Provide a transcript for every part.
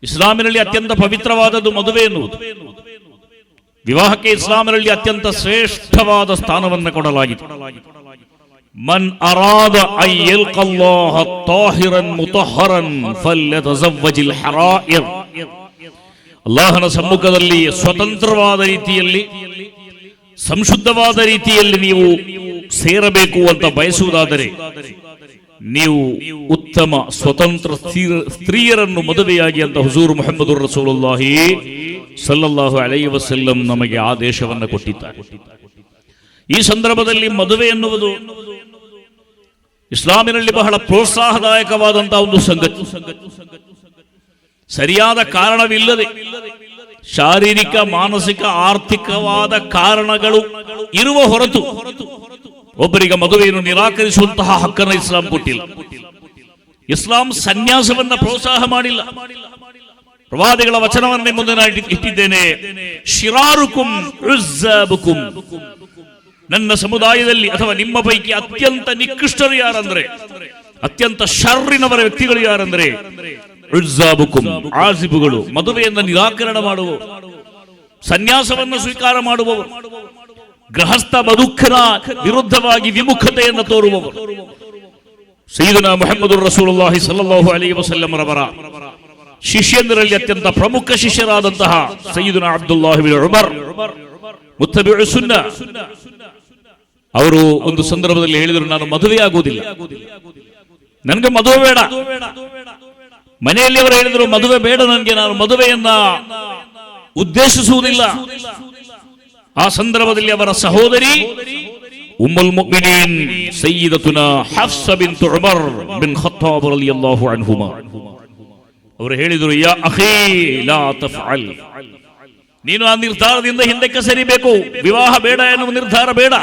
ಇಸ್ಲಾಮಿನಲ್ಲಿ ಅತ್ಯಂತ ಪವಿತ್ರವಾದದ್ದು ಮದುವೆ ಎನ್ನುವುದು. ವಿವಾಹಕ್ಕೆ ಇಸ್ಲಾಮಿನಲ್ಲಿ ಅತ್ಯಂತ ಶ್ರೇಷ್ಠವಾದ ಸ್ಥಾನವನ್ನು ಕೊಡಲಾಗಿದೆ. ಮನ್ ಅರಾದ ಅನ್ ಯಲ್ಕಲ್ಲಾಹ ತಾಹಿರನ್ ಮುತಹರನ್ ಫಲ್ಯತಜವ್ವಜಿಲ್ ಹರಾಯಿರ್. ಅಲ್ಲಾಹನ ಸಮ್ಮುಖದಲ್ಲಿ ಸ್ವತಂತ್ರವಾದ ರೀತಿಯಲ್ಲಿ, ಸಂಶುದ್ಧವಾದ ರೀತಿಯಲ್ಲಿ ನೀವು ಸೇರಬೇಕು ಅಂತ ಬಯಸುವುದಾದರೆ ನೀವು ಉತ್ತಮ ಸ್ವತಂತ್ರ ಸ್ತ್ರೀಯರನ್ನು ಮದುವೆಯಾಗಿ ಅಂತ ಹುಜೂರ್ ಮುಹಮ್ಮದುರ್ ರಸೂಲುಲ್ಲಾಹಿ ಸಲ್ಲಲ್ಲಾಹು ಅಲೈಹಿ ವಸಲ್ಲಂ ನಮಗೆ ಆದೇಶವನ್ನು ಕೊಟ್ಟಿದ್ದಾರೆ. ಈ ಸಂದರ್ಭದಲ್ಲಿ ಮದುವೆ ಎನ್ನುವುದು ಇಸ್ಲಾಮಿನಲ್ಲಿ ಬಹಳ ಪ್ರೋತ್ಸಾಹದಾಯಕವಾದಂತಹ ಒಂದು ಸಂಗತಿ. ಸರಿಯಾದ ಕಾರಣವಿಲ್ಲದೆ ಶಾರೀರಿಕ, ಮಾನಸಿಕ, ಆರ್ಥಿಕವಾದ ಕಾರಣಗಳು ಇರುವ ಹೊರತು ಒಬ್ಬರಿಗೆ ಮದುವೆಯನ್ನು ನಿರಾಕರಿಸುವಂತಹ ಹಕ್ಕನ್ನು ಇಸ್ಲಾಂ ಕೊಟ್ಟಿಲ್ಲ. ಇಸ್ಲಾಂ ಸನ್ಯಾಸವನ್ನ ಪ್ರೋತ್ಸಾಹ ಮಾಡಿಲ್ಲ. ಪ್ರವಾದಿಗಳ ವಚನವನ್ನೇ ಮುಂದೆ ನಾನು ಇಟ್ಟಿದ್ದೇನೆ, ಶಿರಾರುಕುಂ ಉಜ್ಜಾಬುಕುಂ. ನನ್ನ ಸಮುದಾಯದಲ್ಲಿ ಅಥವಾ ನಿಮ್ಮ ಪೈಕಿ ಅತ್ಯಂತ ನಿಕೃಷ್ಟರು ಯಾರಂದ್ರೆ, ಅತ್ಯಂತ ಶರ್ರಿನವರ ವ್ಯಕ್ತಿಗಳು ಯಾರಂದ್ರೆ ಉಜ್ಜಾಬುಕುಂ, ಆಜಿಬುಗಳು, ಮದುವೆಯನ್ನು ನಿರಾಕರಣೆ ಮಾಡುವವರು, ಸನ್ಯಾಸವನ್ನು ಸ್ವೀಕಾರ ಮಾಡುವವರು, ಗೃಹಸ್ಥ ಬದುಕನ ವಿರುದ್ಧವಾಗಿ ವಿಮುಖತೆಯನ್ನು ತೋರುವವರು. ಸಯ್ಯಿದುನಾ ಮುಹಮ್ಮದುರ್ ರಸೂಲುಲ್ಲಾಹಿ ಸಲ್ಲಲ್ಲಾಹು ಅಲೈಹಿ ವಸಲ್ಲಂ ರವರ ಶಿಷ್ಯಂದರಲ್ಲಿ ಅತ್ಯಂತ ಪ್ರಮುಖ ಶಿಷ್ಯರಾದಂತಹ ಸಯ್ಯಿದುನಾ ಅಬ್ದುಲ್ಲಾಹ್ ಇಬ್ನ್ ಉಮರ್ ಮುತ್ತಬಿഉ ಸುನ್ನ, ಅವರು ಒಂದು ಸಂದರ್ಭದಲ್ಲಿ ಹೇಳಿದರು, ನಾನು ಮದುವೆ ಆಗುವುದಿಲ್ಲ, ನನಗೆ ಮದುವೆ ಬೇಡ. ಮನೆಯಲ್ಲಿ ಅವರು ಹೇಳಿದರು, ಮದುವೆ ಬೇಡ ನನಗೆ, ನಾನು ಮದುವೆಯನ್ನ ಉದ್ದೇಶಿಸುವುದಿಲ್ಲ. ಆ ಸಂದರ್ಭದಲ್ಲಿ ಅವರ ಸಹೋದರಿ ಉಮ್ಮುಲ್ ಮುಅ್ಮಿನೀನ್ ಸಯ್ಯಿದತುನಾ ಹಫ್ಸ ಬಿಂತ್ ಉಮರ್ ಬಿನ್ ಖತ್ತಾಬ್ ರಲಿಯಲ್ಲಾಹು ಅನ್ಹುಮಾ ಅವರು ಹೇಳಿದರು, ಯಾ ಅಖೀ ಲಾ ತಫಅಲ್. ನೀನು ಆ ನಿರ್ಧಾರದಿಂದ ಹಿಂದಕ್ಕೆ ಸರಿಬೇಕು. ವಿವಾಹ ಬೇಡ ಎನ್ನುವ ನಿರ್ಧಾರ ಬೇಡ.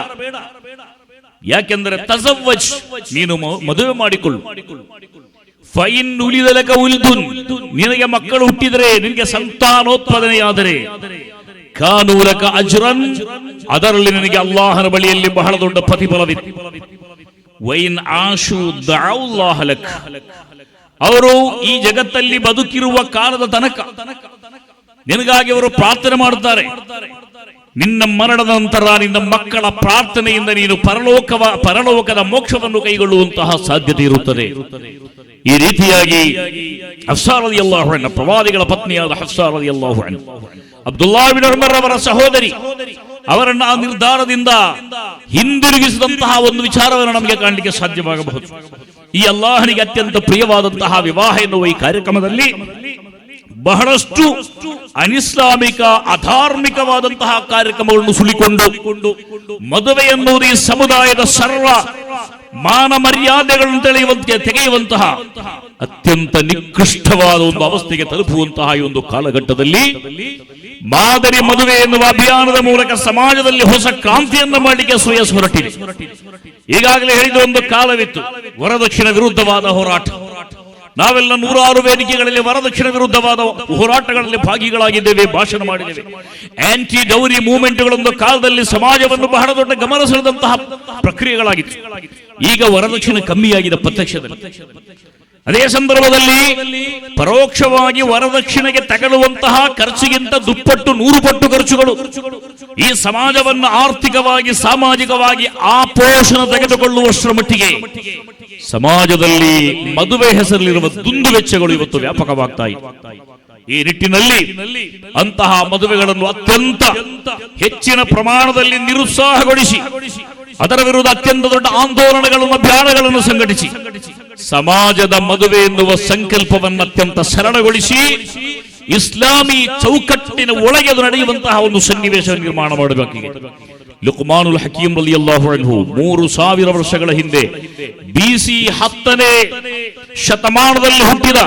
ಯಾಕೆಂದರೆ ತಜವ್ವಜ್, ನೀನು ಮದುವೆ ಮಾಡಿಕೊಳ್ಳು. ಫೈನ್ ಉಲಿದಲಕ ಉಲ್ದುನ್, ನಿನಗೆ ಮಕ್ಕಳು ಹುಟ್ಟಿದರೆ, ನಿನಗೆ ಸಂತಾನೋತ್ಪಾದನೆಯಾದರೆ, ಕಾನೂಲಕ ಅಜ್ರನ್, ಅದರಲ್ಲಿ ನಿನಗೆ ಅಲ್ಲಾಹನ ಬಳಿಯಲ್ಲಿ ಬಹಳ ದೊಡ್ಡ ಪ್ರತಿಫಲವಿದೆ. ವೈನ್ ಆಶು ದಅಲ್ಲಾಹ ಲಕ್, ಅವರು ಈ ಜಗತ್ತಲ್ಲಿ ಬದುಕಿರುವ ಕಾಲದ ತನಕ ನಿನಗಾಗಿ ಅವರು ಪ್ರಾರ್ಥನೆ ಮಾಡುತ್ತಾರೆ. ನಿನ್ನ ಮರಣದ ನಂತರ ನಿನ್ನ ಮಕ್ಕಳ ಪ್ರಾರ್ಥನೆಯಿಂದ ನೀನು ಪರಲೋಕದ ಮೋಕ್ಷವನ್ನು ಕೈಗೊಳ್ಳುವಂತಹ ಸಾಧ್ಯತೆ ಇರುತ್ತದೆ. ಈ ರೀತಿಯಾಗಿ ಹಫ್ಸಾ ರಲಿಯಲ್ಲಾಹು ಅನ್ಹಾ, ಪ್ರವಾದಿಗಳ ಪತ್ನಿಯಾದ ಹಫ್ಸಾ ರಲಿಯಲ್ಲಾಹು ಅನ್ಹಾ, ಅಬ್ದುಲ್ಲಾಹ್ ಇಬ್ನ್ ಉಮರ್ ಅವರ ಸಹೋದರಿ, ಅವರನ್ನು ಆ ನಿರ್ಧಾರದಿಂದ ಹಿಂದಿರುಗಿಸಿದಂತಹ ಒಂದು ವಿಚಾರವನ್ನು ನಮಗೆ ಕಾಣಲಿಕ್ಕೆ ಸಾಧ್ಯವಾಗಬಹುದು. ಈ ಅಲ್ಲಾಹನಿಗೆ ಅತ್ಯಂತ ಪ್ರಿಯವಾದಂತಹ ವಿವಾಹ ಎನ್ನುವ ಈ ಕಾರ್ಯಕ್ರಮದಲ್ಲಿ ಬಹಳಷ್ಟು ಅನಿಸ್ಲಾಮಿಕ, ಅಧಾರ್ಮಿಕವಾದಂತಹ ಕಾರ್ಯಕ್ರಮಗಳನ್ನು ಸುಳಿಕೊಂಡು ಮದುವೆ ಎನ್ನುವುದು ಈ ಸಮುದಾಯದ ಸರ್ವ ಮಾನ ಮರ್ಯಾದೆಗಳನ್ನು ತೆಗೆಯುವಂತಹ ಅತ್ಯಂತ ನಿಕೃಷ್ಟವಾದ ಒಂದು ಅವಸ್ಥೆಗೆ ತಲುಪುವಂತಹ ಈ ಒಂದು ಕಾಲಘಟ್ಟದಲ್ಲಿ ಮಾದರಿ ಮದುವೆ ಎನ್ನುವ ಅಭಿಯಾನದ ಮೂಲಕ ಸಮಾಜದಲ್ಲಿ ಹೊಸ ಕ್ರಾಂತಿಯನ್ನು ಮಾಡಲಿಕ್ಕೆ ಶ್ರೇಯಸ್ ಹೊರಟಿದೆ. ಈಗಾಗಲೇ ಹೇಳಿದ ಒಂದು ಕಾಲವಿತ್ತು, ವರದಕ್ಷಿಣೆ ವಿರುದ್ಧವಾದ ಹೋರಾಟ. ನಾವೆಲ್ಲ ನೂರಾರು ವೇದಿಕೆಗಳಲ್ಲಿ ವರದಕ್ಷಿಣೆ ವಿರುದ್ಧವಾದ ಹೋರಾಟಗಳಲ್ಲಿ ಭಾಗಿಗಳಾಗಿದ್ದೇವೆ, ಭಾಷಣ ಮಾಡಿದ್ದೇವೆ. ಆಂಟಿ ಡೌರಿ ಮೂವ್ಮೆಂಟ್ಗಳೊಂದು ಕಾಲದಲ್ಲಿ ಸಮಾಜವನ್ನು ಬಹಳ ದೊಡ್ಡ ಗಮನ ಸೆಳೆದಂತಹ ಪ್ರಕ್ರಿಯೆಗಳಾಗಿತ್ತು. ಈಗ ವರದಕ್ಷಿಣೆ ಕಮ್ಮಿಯಾಗಿದೆ ಪ್ರತ್ಯಕ್ಷದಲ್ಲಿ. ಅದೇ ಸಂದರ್ಭದಲ್ಲಿ ಪರೋಕ್ಷವಾಗಿ ವರದಕ್ಷಿಣೆಗೆ ತಗಲುವಂತಹ ಖರ್ಚಿಗಿಂತ ದುಪ್ಪಟ್ಟು 100 ಪಟ್ಟು ಖರ್ಚುಗಳು ಈ ಸಮಾಜವನ್ನು ಆರ್ಥಿಕವಾಗಿ, ಸಾಮಾಜಿಕವಾಗಿ ಆಪೋಷಣ ತೆಗೆದುಕೊಳ್ಳುವಷ್ಟರ ಮಟ್ಟಿಗೆ ಸಮಾಜದಲ್ಲಿ ಮದುವೆ ಹೆಸರಲ್ಲಿರುವ ದುಂದು ವೆಚ್ಚಗಳು ಇವತ್ತು ವ್ಯಾಪಕವಾಗ್ತಾ ಇದೆ. ಈ ನಿಟ್ಟಿನಲ್ಲಿ ಅಂತಹ ಮದುವೆಗಳನ್ನು ಅತ್ಯಂತ ಹೆಚ್ಚಿನ ಪ್ರಮಾಣದಲ್ಲಿ ನಿರುತ್ಸಾಹಗೊಳಿಸಿ ಅದರ ವಿರುದ್ಧ ಅತ್ಯಂತ ದೊಡ್ಡ ಆಂದೋಲನಗಳನ್ನು, ಅಭಿಯಾನಗಳನ್ನು ಸಂಘಟಿಸಿ ಸಮಾಜದ ಮದುವೆ ಎನ್ನುವ ಸಂಕಲ್ಪವನ್ನು ಅತ್ಯಂತ ಸರಳಗೊಳಿಸಿ ಇಸ್ಲಾಮಿ ಚೌಕಟ್ಟಿನ ಒಳಗೆ ಅದು ನಡೆಯುವಂತಹ ಒಂದು ಸನ್ನಿವೇಶ ನಿರ್ಮಾಣ ಮಾಡಬೇಕಾಗಿದೆ. ಲುಕ್ಮಾನುಲ್ ಹಕೀಮ್ ರಲಿಯಲ್ಲಾಹು ಅನ್ಹು 3000 ವರ್ಷಗಳ ಹಿಂದೆ BC 10ನೇ ಶತಮಾನದಲ್ಲಿ ಹುಟ್ಟಿದ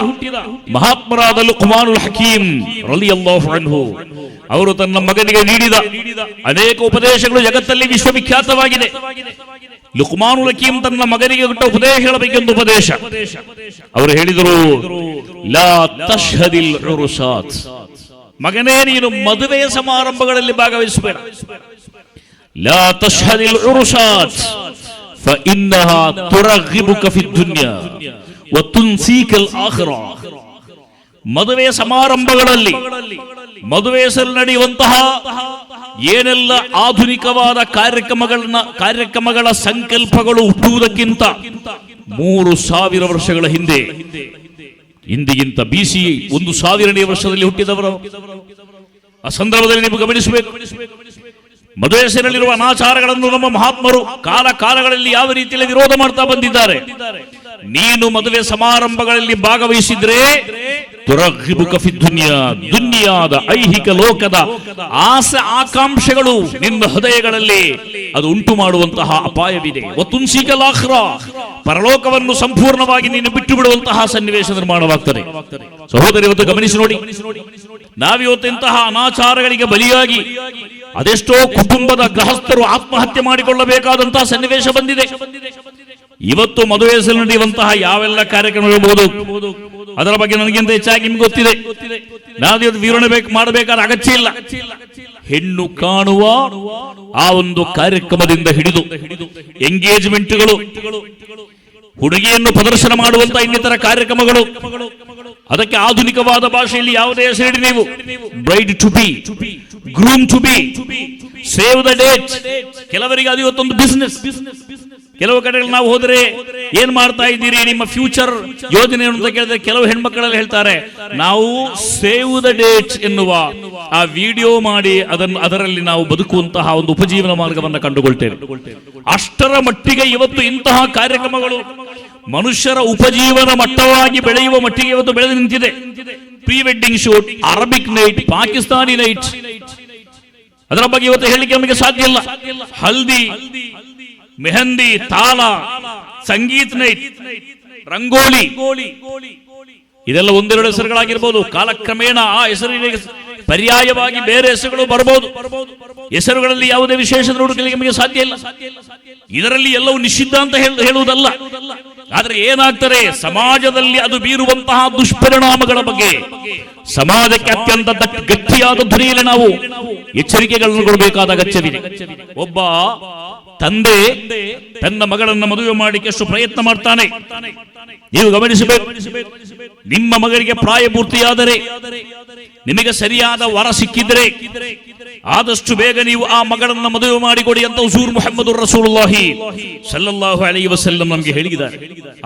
ಮಹಾತ್ಮರಾದ ಲುಕ್ಮಾನುಲ್ ಹಕೀಮ್ ರಲಿಯಲ್ಲಾಹು ಅನ್ಹು ಅವರು ತನ್ನ ಮಗನಿಗೆ ನೀಡಿದ ಅನೇಕ ಉಪದೇಶಗಳು ಜಗತ್ತಲ್ಲಿ ವಿಶ್ವವಿಖ್ಯಾತವಾಗಿದೆ. ಲುಕ್ಮಾನುಲ್ ಹಕೀಮ್ ತನ್ನ ಮಗನಿಗೆ ಕೊಟ್ಟ ಉಪದೇಶಗಳ ಬಗ್ಗೆ ಒಂದು ಉಪದೇಶ ಅವರು ಹೇಳಿದರು, ಲಾ ತಶ್ಹದಿಲ್ ಉರುಸಾತ್, ಮಗನೇ ನೀನು ಮದುವೆಯ ಸಮಾರಂಭಗಳಲ್ಲಿ ಭಾಗವಹಿಸಬೇಡ. ಲಾ ತಶ್ಹದಿಲ್ ಉರುಸಾತ್ ಫಇನ್ನಹಾ ತುರಗಿಬುಕ ಫಿ ದುನ್ಯಾ ವ ತುನ್ಸೀಕಲ್ ಆಖಿರಾ. ಮದುವೆ ಸಮಾರಂಭಗಳಲ್ಲಿ ಮದುವೆ ಹೆಸರು ನಡೆಯುವಂತಹ ಏನೆಲ್ಲ ಆಧುನಿಕವಾದ ಕಾರ್ಯಕ್ರಮಗಳ ಸಂಕಲ್ಪಗಳು ಹುಟ್ಟುವುದಕ್ಕಿಂತ 3000 ವರ್ಷಗಳ ಹಿಂದಿಗಿಂತ BC 1000ನೇ ವರ್ಷದಲ್ಲಿ ಹುಟ್ಟಿದವರು. ಆ ಸಂದರ್ಭದಲ್ಲಿ ನೀವು ಗಮನಿಸಬೇಕು, ಮದುವೆ ಹೆಸರಿನಲ್ಲಿರುವ ಅನಾಚಾರಗಳನ್ನು ನಮ್ಮ ಮಹಾತ್ಮರು ಕಾಲಗಳಲ್ಲಿ ಯಾವ ರೀತಿಯಲ್ಲಿ ವಿರೋಧ ಮಾಡ್ತಾ ಬಂದಿದ್ದಾರೆ. ನೀನು ಮದುವೆ ಸಮಾರಂಭಗಳಲ್ಲಿ ಭಾಗವಹಿಸಿದ್ರೆ ದುನಿಯಾದ ಐಹಿಕ ಲೋಕದ ಆಸೆ ಆಕಾಂಕ್ಷೆಗಳು ನಿನ್ನ ಹೃದಯಗಳಲ್ಲಿ ಅದು ಉಂಟು ಮಾಡುವಂತಹ ಅಪಾಯವಿದೆ. ಪರಲೋಕವನ್ನು ಸಂಪೂರ್ಣವಾಗಿ ನೀನು ಬಿಟ್ಟು ಬಿಡುವಂತಹ ಸನ್ನಿವೇಶ ನಿರ್ಮಾಣವಾಗ್ತದೆ. ಸಹೋದರಿ, ಇವತ್ತು ಗಮನಿಸಿ ನೋಡಿ, ನಾವಿವತ್ತು ಇಂತಹ ಅನಾಚಾರಗಳಿಗೆ ಬಲಿಯಾಗಿ ಅದೆಷ್ಟೋ ಕುಟುಂಬದ ಗೃಹಸ್ಥರು ಆತ್ಮಹತ್ಯೆ ಮಾಡಿಕೊಳ್ಳಬೇಕಾದಂತಹ ಸನ್ನಿವೇಶ ಬಂದಿದೆ. ಇವತ್ತು ಮದುವೆ ಹೆಸರು ನಡೆಯುವಂತಹ ಯಾವೆಲ್ಲ ಕಾರ್ಯಕ್ರಮಗಳಿರಬಹುದು, ಅದರ ಬಗ್ಗೆ ನನಗಿಂತ ಹೆಚ್ಚಾಗಿ ನಿಮ್ಗೆ ಗೊತ್ತಿದೆ. ನಾವು ವಿವರಣೆ ಮಾಡಬೇಕಾದ ಅಗತ್ಯ ಇಲ್ಲ. ಹೆಣ್ಣು ಕಾಣುವ ಆ ಒಂದು ಕಾರ್ಯಕ್ರಮದಿಂದ ಹಿಡಿದು ಎಂಗೇಜ್ಮೆಂಟ್ಗಳು, ಹುಡುಗಿಯನ್ನು ಪ್ರದರ್ಶನ ಮಾಡುವಂತಹ ಇನ್ನಿತರ ಕಾರ್ಯಕ್ರಮಗಳು, ಅದಕ್ಕೆ ಆಧುನಿಕವಾದ ಭಾಷೆಯಲ್ಲಿ ಯಾವುದೇ ಹೆಸರಿಡಿ ನೀವು, bride to be, groom to be, save the date. ಕೆಲವರಿಗೆ ಅದು ಇವತ್ತೊಂದು ಬಿಸಿನೆಸ್. ಕೆಲವು ಕಡೆಗಳಲ್ಲಿ ನಾವು ಹೋದರೆ ಏನ್ ಮಾಡ್ತಾ ಇದ್ದೀರಿ, ನಿಮ್ಮ ಫ್ಯೂಚರ್ ಯೋಜನೆ ಅಂತ ಕೇಳಿದ್ರೆ ಕೆಲವು ಹೆಣ್ಮಕ್ಕಳಲ್ಲಿ ಹೇಳ್ತಾರೆ, ನಾವು ಸೇವ್ ದ ಡೇಟ್ ಎನ್ನುವ ಆ ವಿಡಿಯೋ ಮಾಡಿ ಅದರಲ್ಲಿ ನಾವು ಬದುಕುವಂತಹ ಒಂದು ಉಪಜೀವನ ಮಾರ್ಗವನ್ನು ಕಂಡುಕೊಳ್ತೇವೆ. ಅಷ್ಟರ ಮಟ್ಟಿಗೆ ಇವತ್ತು ಇಂತಹ ಕಾರ್ಯಕ್ರಮಗಳು ಮನುಷ್ಯರ ಉಪಜೀವನ ಮಟ್ಟವಾಗಿ ಬೆಳೆಯುವ ಮಟ್ಟಿಗೆ ಇವತ್ತು ಬೆಳೆದು ನಿಂತಿದೆ. Pre wedding shoot, Arabic night, Pakistani night, ಅದರ ಬಗ್ಗೆ ಇವತ್ತು ಹೇಳಲಿಕ್ಕೆ ನಮಗೆ ಸಾಧ್ಯ ಇಲ್ಲ. ಹಲ್ದಿ, ಮೆಹಂದಿ, ತಾಲ, ಸಂಗೀತ್ ನೈಟ್, ರಂಗೋಲಿ, ಇದೆಲ್ಲ ಒಂದೆರಡು ಹೆಸರುಗಳಾಗಿರ್ಬೋದು. ಕಾಲಕ್ರಮೇಣ ಆ ಹೆಸರಿಗೆ ಪರ್ಯಾಯವಾಗಿ ಬೇರೆ ಹೆಸರುಗಳು ಬರಬಹುದು. ಹೆಸರುಗಳಲ್ಲಿ ಯಾವುದೇ ವಿಶೇಷ ಹುಡುಕಲಿಕ್ಕೆ ನಮಗೆ ಸಾಧ್ಯ ಇಲ್ಲ. ಇದರಲ್ಲಿ ಎಲ್ಲವೂ ನಿಷಿದ್ಧ ಅಂತ ಹೇಳುವುದಲ್ಲ. ಆದ್ರೆ ಏನಾಗ್ತಾರೆ, ಸಮಾಜದಲ್ಲಿ ಅದು ಬೀರುವಂತಹ ದುಷ್ಪರಿಣಾಮಗಳ ಬಗ್ಗೆ ಸಮಾಜಕ್ಕೆ ಅತ್ಯಂತ ಗಟ್ಟಿಯಾದ ಧ್ವನಿಯಲ್ಲಿ ನಾವು ಎಚ್ಚರಿಕೆಗಳನ್ನು ಕೊಡಬೇಕಾದ ಅಗತ್ಯವಿದೆ. ಒಬ್ಬ ತಂದೆ ತನ್ನ ಮಗಳನ್ನು ಮದುವೆ ಮಾಡಲಿಕ್ಕೆ ಎಷ್ಟು ಪ್ರಯತ್ನ ಮಾಡ್ತಾನೆ ನೀವು ಗಮನಿಸಬೇಕು. ನಿಮ್ಮ ಮಗಳಿಗೆ ಪ್ರಾಯಪೂರ್ತಿಯಾದರೆ, ನಿಮಗೆ ಸರಿಯಾದ ವರ ಸಿಕ್ಕಿದ್ರೆ ಆದಷ್ಟು ಬೇಗ ನೀವು ಆ ಮಗಳನ್ನು ಮದುವೆ ಮಾಡಿಕೊಡಿ ಅಂತ ಹುಜೂರ್ ಮುಹಮ್ಮದ್ ರಸೂಲುಲ್ಲಾಹಿ ಸಲ್ಲಲ್ಲಾಹು ಅಲೈಹಿ ವಸಲ್ಲಂ ನಮಗೆ ಹೇಳಿದ್ದಾರೆ,